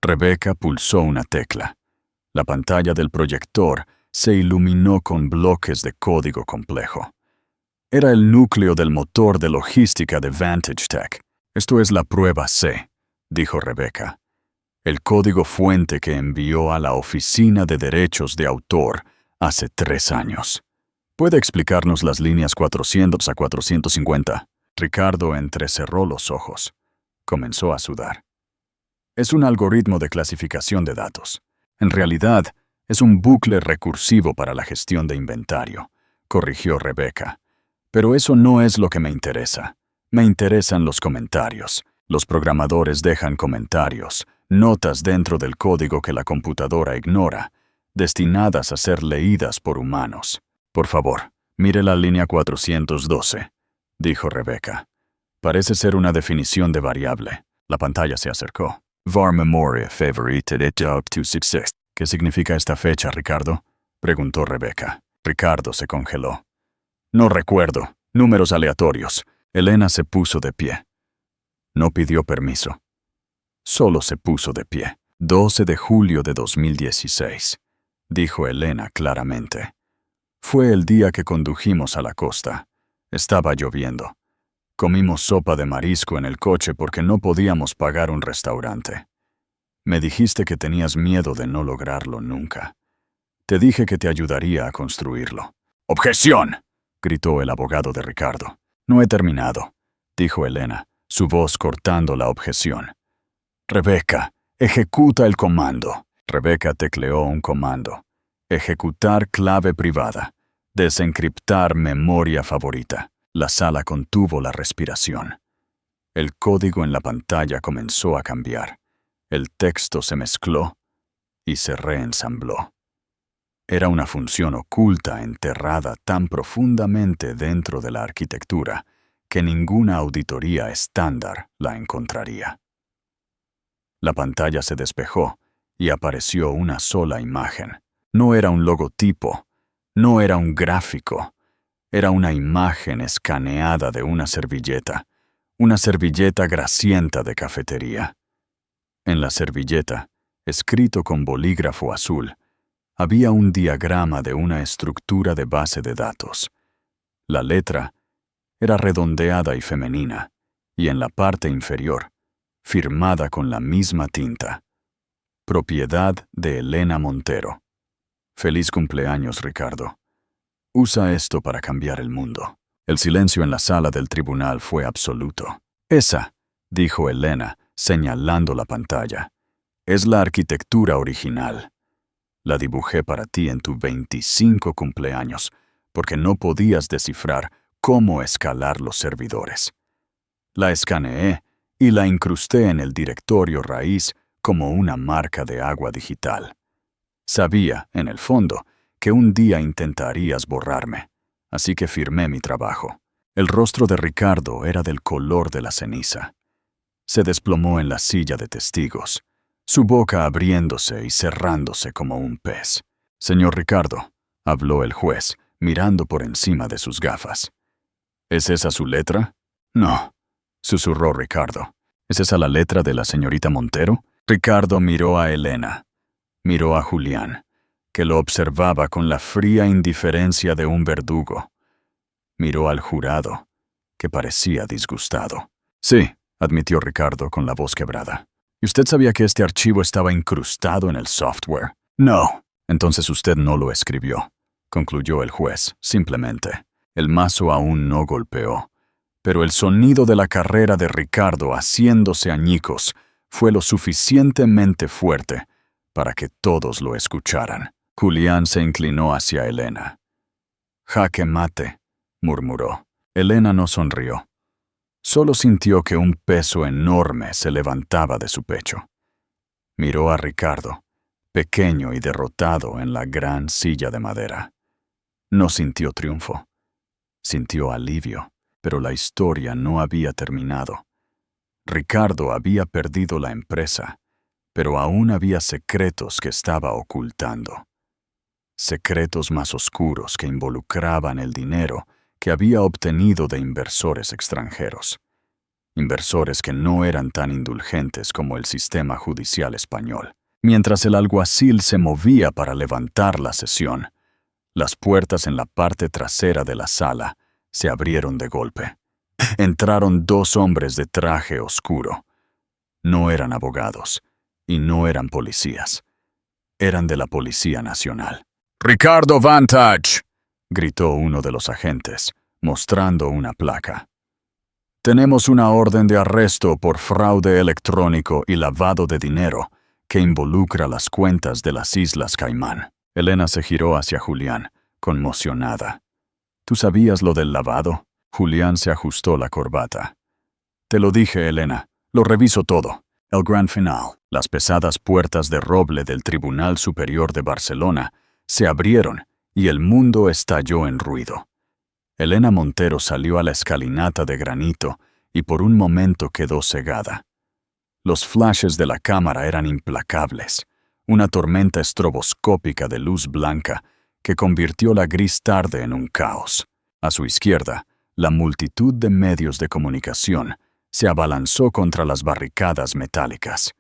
Rebeca pulsó una tecla. La pantalla del proyector se iluminó con bloques de código complejo. Era el núcleo del motor de logística de Vantage Tech. «Esto es la prueba C», dijo Rebeca. «El código fuente que envió a la Oficina de Derechos de Autor hace 3 años. ¿Puede explicarnos las líneas 400 a 450? Ricardo entrecerró los ojos. Comenzó a sudar. «Es un algoritmo de clasificación de datos. En realidad, es un bucle recursivo para la gestión de inventario», corrigió Rebeca. «Pero eso no es lo que me interesa. Me interesan los comentarios. Los programadores dejan comentarios, notas dentro del código que la computadora ignora, destinadas a ser leídas por humanos. Por favor, mire la línea 412, dijo Rebeca. Parece ser una definición de variable. La pantalla se acercó. Var memoria favorite de job 266. ¿Qué significa esta fecha, Ricardo?, preguntó Rebeca. Ricardo se congeló. «No recuerdo. Números aleatorios». Elena se puso de pie. No pidió permiso. Solo se puso de pie. 12 de julio de 2016, dijo Elena claramente. Fue el día que condujimos a la costa. Estaba lloviendo. Comimos sopa de marisco en el coche porque no podíamos pagar un restaurante. Me dijiste que tenías miedo de no lograrlo nunca. Te dije que te ayudaría a construirlo». «¡Objeción!», gritó el abogado de Ricardo. «No he terminado», dijo Elena, su voz cortando la objeción. «Rebeca, ejecuta el comando». Rebeca tecleó un comando. Ejecutar clave privada. Desencriptar memoria favorita. La sala contuvo la respiración. El código en la pantalla comenzó a cambiar. El texto se mezcló y se reensambló. Era una función oculta enterrada tan profundamente dentro de la arquitectura que ninguna auditoría estándar la encontraría. La pantalla se despejó y apareció una sola imagen. No era un logotipo, no era un gráfico, era una imagen escaneada de una servilleta grasienta de cafetería. En la servilleta, escrito con bolígrafo azul, había un diagrama de una estructura de base de datos. La letra era redondeada y femenina, y en la parte inferior, firmada con la misma tinta. Propiedad de Elena Montero. Feliz cumpleaños, Ricardo. Usa esto para cambiar el mundo. El silencio en la sala del tribunal fue absoluto. «Esa», dijo Elena, señalando la pantalla, «es la arquitectura original. La dibujé para ti en tu 25 cumpleaños, porque no podías descifrar cómo escalar los servidores. La escaneé y la incrusté en el directorio raíz como una marca de agua digital. Sabía, en el fondo, que un día intentarías borrarme, así que firmé mi trabajo». El rostro de Ricardo era del color de la ceniza. Se desplomó en la silla de testigos, su boca abriéndose y cerrándose como un pez. «Señor Ricardo», habló el juez, mirando por encima de sus gafas. «¿Es esa su letra?» «No», susurró Ricardo. «¿Es esa la letra de la señorita Montero?» Ricardo miró a Elena. Miró a Julián, que lo observaba con la fría indiferencia de un verdugo. Miró al jurado, que parecía disgustado. «Sí», admitió Ricardo con la voz quebrada. «¿Y usted sabía que este archivo estaba incrustado en el software?» «No». «Entonces usted no lo escribió», concluyó el juez, simplemente. El mazo aún no golpeó, pero el sonido de la carrera de Ricardo haciéndose añicos fue lo suficientemente fuerte para que todos lo escucharan. Julián se inclinó hacia Elena. «Jaque mate», murmuró. Elena no sonrió. Solo sintió que un peso enorme se levantaba de su pecho. Miró a Ricardo, pequeño y derrotado en la gran silla de madera. No sintió triunfo. Sintió alivio, pero la historia no había terminado. Ricardo había perdido la empresa, pero aún había secretos que estaba ocultando. Secretos más oscuros que involucraban el dinero que había obtenido de inversores extranjeros. Inversores que no eran tan indulgentes como el sistema judicial español. Mientras el alguacil se movía para levantar la sesión, las puertas en la parte trasera de la sala se abrieron de golpe. Entraron dos hombres de traje oscuro. No eran abogados y no eran policías. Eran de la Policía Nacional. «¡Ricardo Vantage!», gritó uno de los agentes, mostrando una placa. «Tenemos una orden de arresto por fraude electrónico y lavado de dinero que involucra las cuentas de las Islas Caimán». Elena se giró hacia Julián, conmocionada. «¿Tú sabías lo del lavado?». Julián se ajustó la corbata. «Te lo dije, Elena. Lo reviso todo». El gran final. Las pesadas puertas de roble del Tribunal Superior de Barcelona se abrieron y el mundo estalló en ruido. Elena Montero salió a la escalinata de granito y por un momento quedó cegada. Los flashes de la cámara eran implacables, una tormenta estroboscópica de luz blanca que convirtió la gris tarde en un caos. A su izquierda, la multitud de medios de comunicación se abalanzó contra las barricadas metálicas.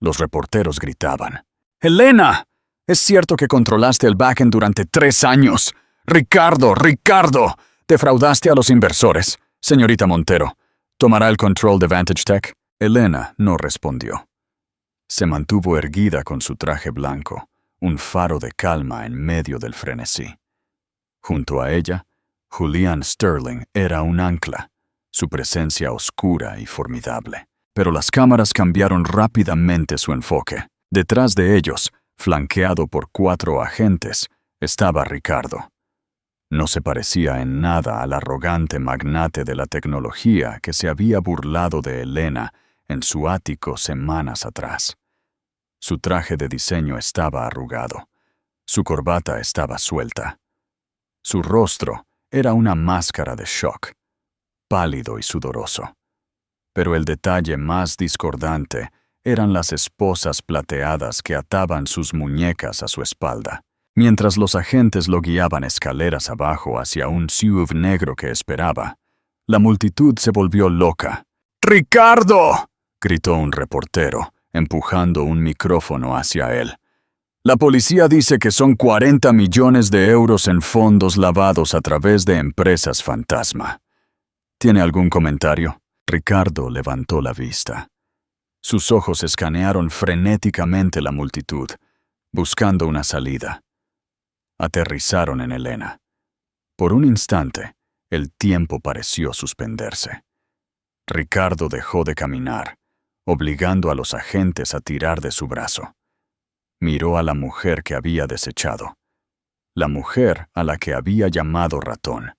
Los reporteros gritaban: «¡Elena! Es cierto que controlaste el backend durante 3 años. ¡Ricardo! ¡Ricardo! Defraudaste a los inversores. Señorita Montero, ¿tomará el control de Vantage Tech?». Elena no respondió. Se mantuvo erguida con su traje blanco, un faro de calma en medio del frenesí. Junto a ella, Julián Sterling era un ancla, su presencia oscura y formidable. Pero las cámaras cambiaron rápidamente su enfoque. Detrás de ellos, flanqueado por 4 agentes, estaba Ricardo. No se parecía en nada al arrogante magnate de la tecnología que se había burlado de Elena en su ático semanas atrás. Su traje de diseño estaba arrugado. Su corbata estaba suelta. Su rostro era una máscara de shock, pálido y sudoroso. Pero el detalle más discordante eran las esposas plateadas que ataban sus muñecas a su espalda. Mientras los agentes lo guiaban escaleras abajo hacia un SUV negro que esperaba, la multitud se volvió loca. «¡Ricardo!», gritó un reportero, empujando un micrófono hacia él. «La policía dice que son 40 millones de euros en fondos lavados a través de empresas fantasma. ¿Tiene algún comentario?». Ricardo levantó la vista. Sus ojos escanearon frenéticamente la multitud, buscando una salida. Aterrizaron en Elena. Por un instante, el tiempo pareció suspenderse. Ricardo dejó de caminar, obligando a los agentes a tirar de su brazo. Miró a la mujer que había desechado, la mujer a la que había llamado ratón.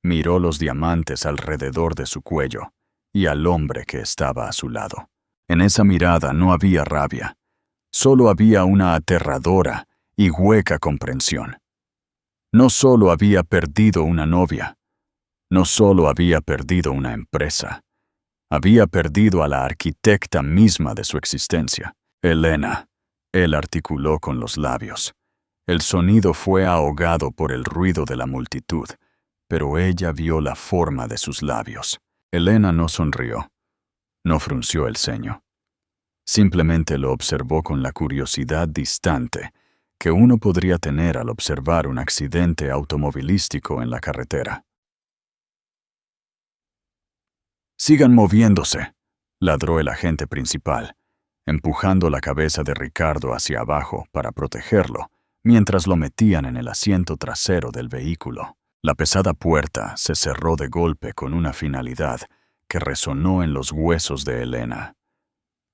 Miró los diamantes alrededor de su cuello y al hombre que estaba a su lado. En esa mirada no había rabia, solo había una aterradora y hueca comprensión. No solo había perdido una novia, no solo había perdido una empresa, había perdido a la arquitecta misma de su existencia. «Elena», él articuló con los labios. El sonido fue ahogado por el ruido de la multitud, pero ella vio la forma de sus labios. Elena no sonrió, no frunció el ceño. Simplemente lo observó con la curiosidad distante que uno podría tener al observar un accidente automovilístico en la carretera. «Sigan moviéndose», ladró el agente principal, empujando la cabeza de Ricardo hacia abajo para protegerlo, mientras lo metían en el asiento trasero del vehículo. La pesada puerta se cerró de golpe con una finalidad que resonó en los huesos de Elena.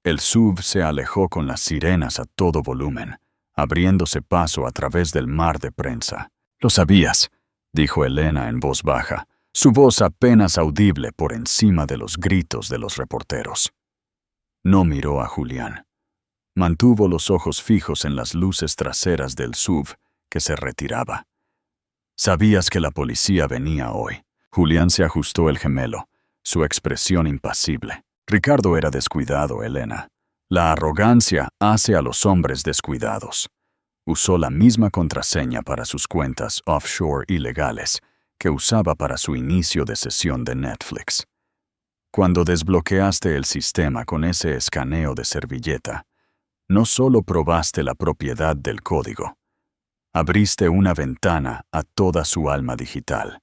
El SUV se alejó con las sirenas a todo volumen, abriéndose paso a través del mar de prensa. «Lo sabías», dijo Elena en voz baja, su voz apenas audible por encima de los gritos de los reporteros. No miró a Julián. Mantuvo los ojos fijos en las luces traseras del SUV que se retiraba. Sabías que la policía venía hoy. Julián se ajustó el gemelo, su expresión impasible. Ricardo era descuidado, Elena. La arrogancia hace a los hombres descuidados. Usó la misma contraseña para sus cuentas offshore ilegales que usaba para su inicio de sesión de Netflix. Cuando desbloqueaste el sistema con ese escaneo de servilleta, no solo probaste la propiedad del código, abriste una ventana a toda su alma digital.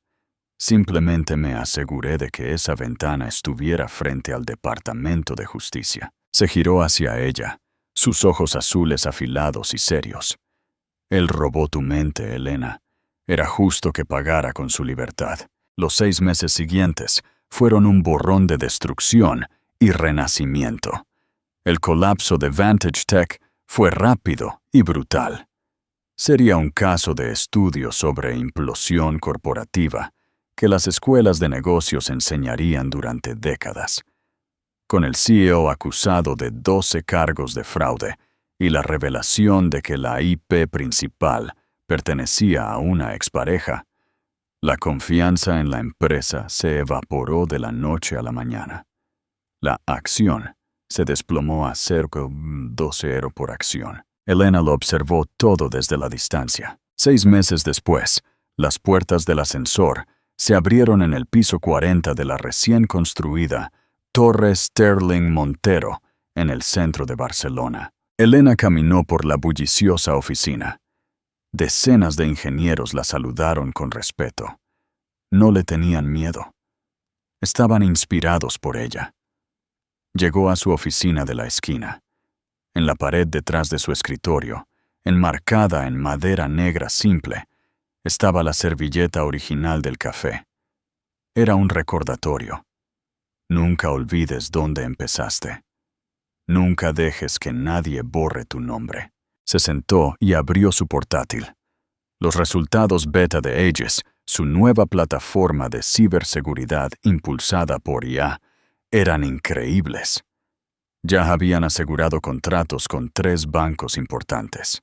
Simplemente me aseguré de que esa ventana estuviera frente al Departamento de Justicia. Se giró hacia ella, sus ojos azules afilados y serios. Él robó tu mente, Elena. Era justo que pagara con su libertad. Los 6 meses siguientes fueron un borrón de destrucción y renacimiento. El colapso de Vantage Tech fue rápido y brutal. Sería un caso de estudio sobre implosión corporativa que las escuelas de negocios enseñarían durante décadas. Con el CEO acusado de 12 cargos de fraude y la revelación de que la IP principal pertenecía a una expareja, la confianza en la empresa se evaporó de la noche a la mañana. La acción se desplomó a 0,12 por acción. Elena lo observó todo desde la distancia. 6 meses después, las puertas del ascensor se abrieron en el piso 40 de la recién construida Torre Sterling Montero, en el centro de Barcelona. Elena caminó por la bulliciosa oficina. Decenas de ingenieros la saludaron con respeto. No le tenían miedo. Estaban inspirados por ella. Llegó a su oficina de la esquina. En la pared detrás de su escritorio, enmarcada en madera negra simple, estaba la servilleta original del café. Era un recordatorio. Nunca olvides dónde empezaste. Nunca dejes que nadie borre tu nombre. Se sentó y abrió su portátil. Los resultados beta de Aegis, su nueva plataforma de ciberseguridad impulsada por IA, eran increíbles. Ya habían asegurado contratos con 3 bancos importantes.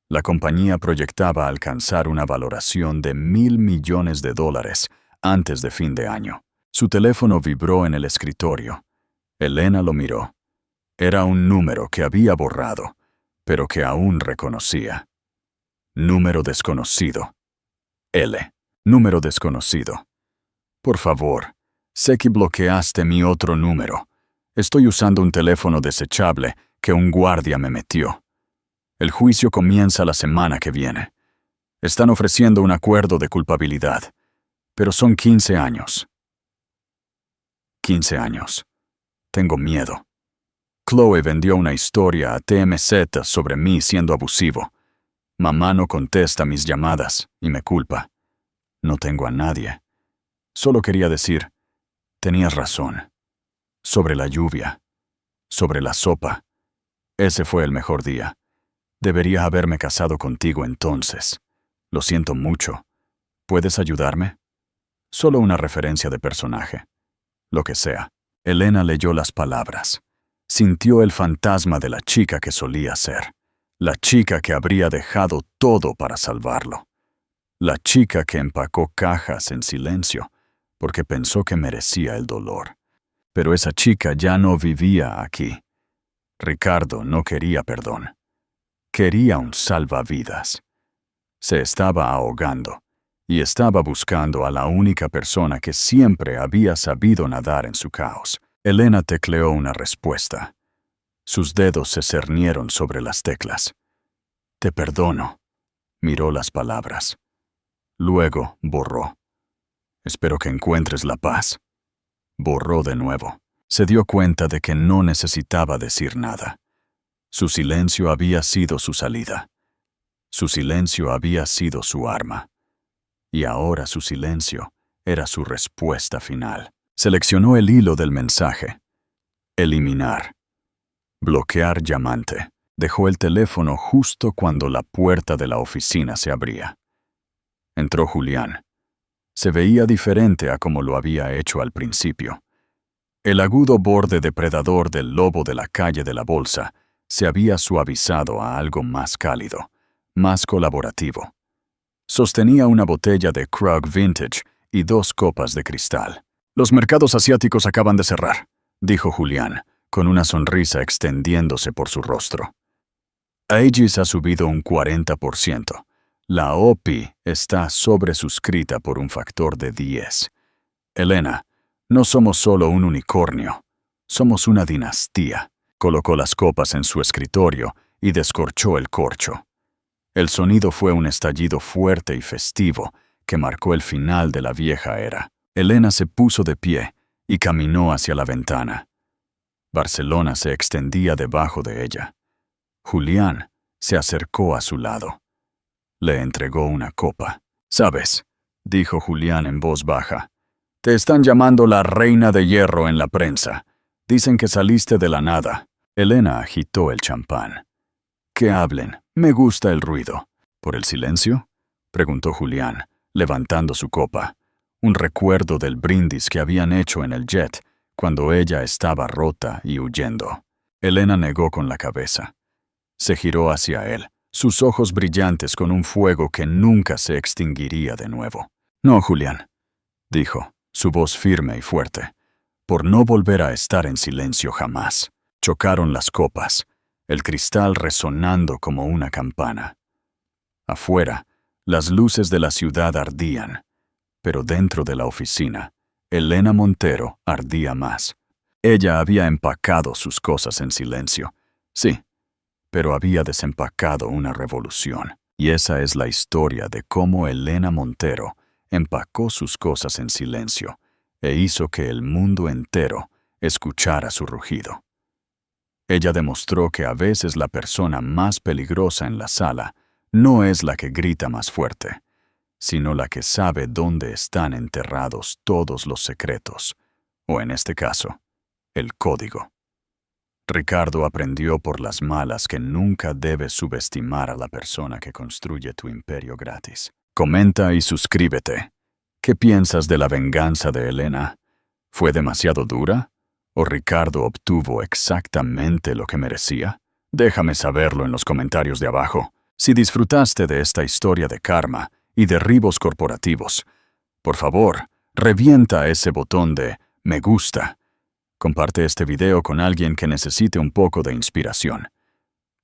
La compañía proyectaba alcanzar una valoración de $1.000 millones antes de fin de año. Su teléfono vibró en el escritorio. Elena lo miró. Era un número que había borrado, pero que aún reconocía. Número desconocido. L. Número desconocido. Por favor, sé que bloqueaste mi otro número. Estoy usando un teléfono desechable que un guardia me metió. El juicio comienza la semana que viene. Están ofreciendo un acuerdo de culpabilidad, pero son 15 años. 15 años. Tengo miedo. Chloe vendió una historia a TMZ sobre mí siendo abusivo. Mamá no contesta mis llamadas y me culpa. No tengo a nadie. Solo quería decir, tenías razón. Sobre la lluvia. Sobre la sopa. Ese fue el mejor día. Debería haberme casado contigo entonces. Lo siento mucho. ¿Puedes ayudarme? Solo una referencia de personaje. Lo que sea. Elena leyó las palabras. Sintió el fantasma de la chica que solía ser. La chica que habría dejado todo para salvarlo. La chica que empacó cajas en silencio porque pensó que merecía el dolor. Pero esa chica ya no vivía aquí. Ricardo no quería perdón. Quería un salvavidas. Se estaba ahogando y estaba buscando a la única persona que siempre había sabido nadar en su caos. Elena tecleó una respuesta. Sus dedos se cernieron sobre las teclas. Te perdono. Miró las palabras. Luego borró. Espero que encuentres la paz. Borró de nuevo. Se dio cuenta de que no necesitaba decir nada. Su silencio había sido su salida. Su silencio había sido su arma. Y ahora su silencio era su respuesta final. Seleccionó el hilo del mensaje. Eliminar. Bloquear llamante. Dejó el teléfono justo cuando la puerta de la oficina se abría. Entró Julián. Se veía diferente a como lo había hecho al principio. El agudo borde depredador del lobo de la calle de la Bolsa se había suavizado a algo más cálido, más colaborativo. Sostenía una botella de Krug Vintage y 2 copas de cristal. «Los mercados asiáticos acaban de cerrar», dijo Julián, con una sonrisa extendiéndose por su rostro. Aegis ha subido un 40%. La OPI está sobresuscrita por un factor de 10. Elena, no somos solo un unicornio, somos una dinastía. Colocó las copas en su escritorio y descorchó el corcho. El sonido fue un estallido fuerte y festivo que marcó el final de la vieja era. Elena se puso de pie y caminó hacia la ventana. Barcelona se extendía debajo de ella. Julián se acercó a su lado. Le entregó una copa. «¿Sabes?», dijo Julián en voz baja. «Te están llamando la reina de hierro en la prensa. Dicen que saliste de la nada». Elena agitó el champán. «Que hablen. Me gusta el ruido». «¿Por el silencio?», preguntó Julián, levantando su copa. Un recuerdo del brindis que habían hecho en el jet cuando ella estaba rota y huyendo. Elena negó con la cabeza. Se giró hacia él, sus ojos brillantes con un fuego que nunca se extinguiría de nuevo. «No, Julián», dijo, su voz firme y fuerte, «por no volver a estar en silencio jamás». Chocaron las copas, el cristal resonando como una campana. Afuera, las luces de la ciudad ardían, pero dentro de la oficina, Elena Montero ardía más. Ella había empacado sus cosas en silencio, sí, pero había desempacado una revolución. Y esa es la historia de cómo Elena Montero empacó sus cosas en silencio e hizo que el mundo entero escuchara su rugido. Ella demostró que a veces la persona más peligrosa en la sala no es la que grita más fuerte, sino la que sabe dónde están enterrados todos los secretos, o en este caso, el código. Ricardo aprendió por las malas que nunca debes subestimar a la persona que construye tu imperio gratis. Comenta y suscríbete. ¿Qué piensas de la venganza de Elena? ¿Fue demasiado dura? ¿O Ricardo obtuvo exactamente lo que merecía? Déjame saberlo en los comentarios de abajo. Si disfrutaste de esta historia de karma y derribos corporativos, por favor, revienta ese botón de me gusta. Comparte este video con alguien que necesite un poco de inspiración.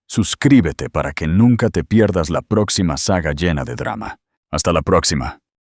Suscríbete para que nunca te pierdas la próxima saga llena de drama. Hasta la próxima.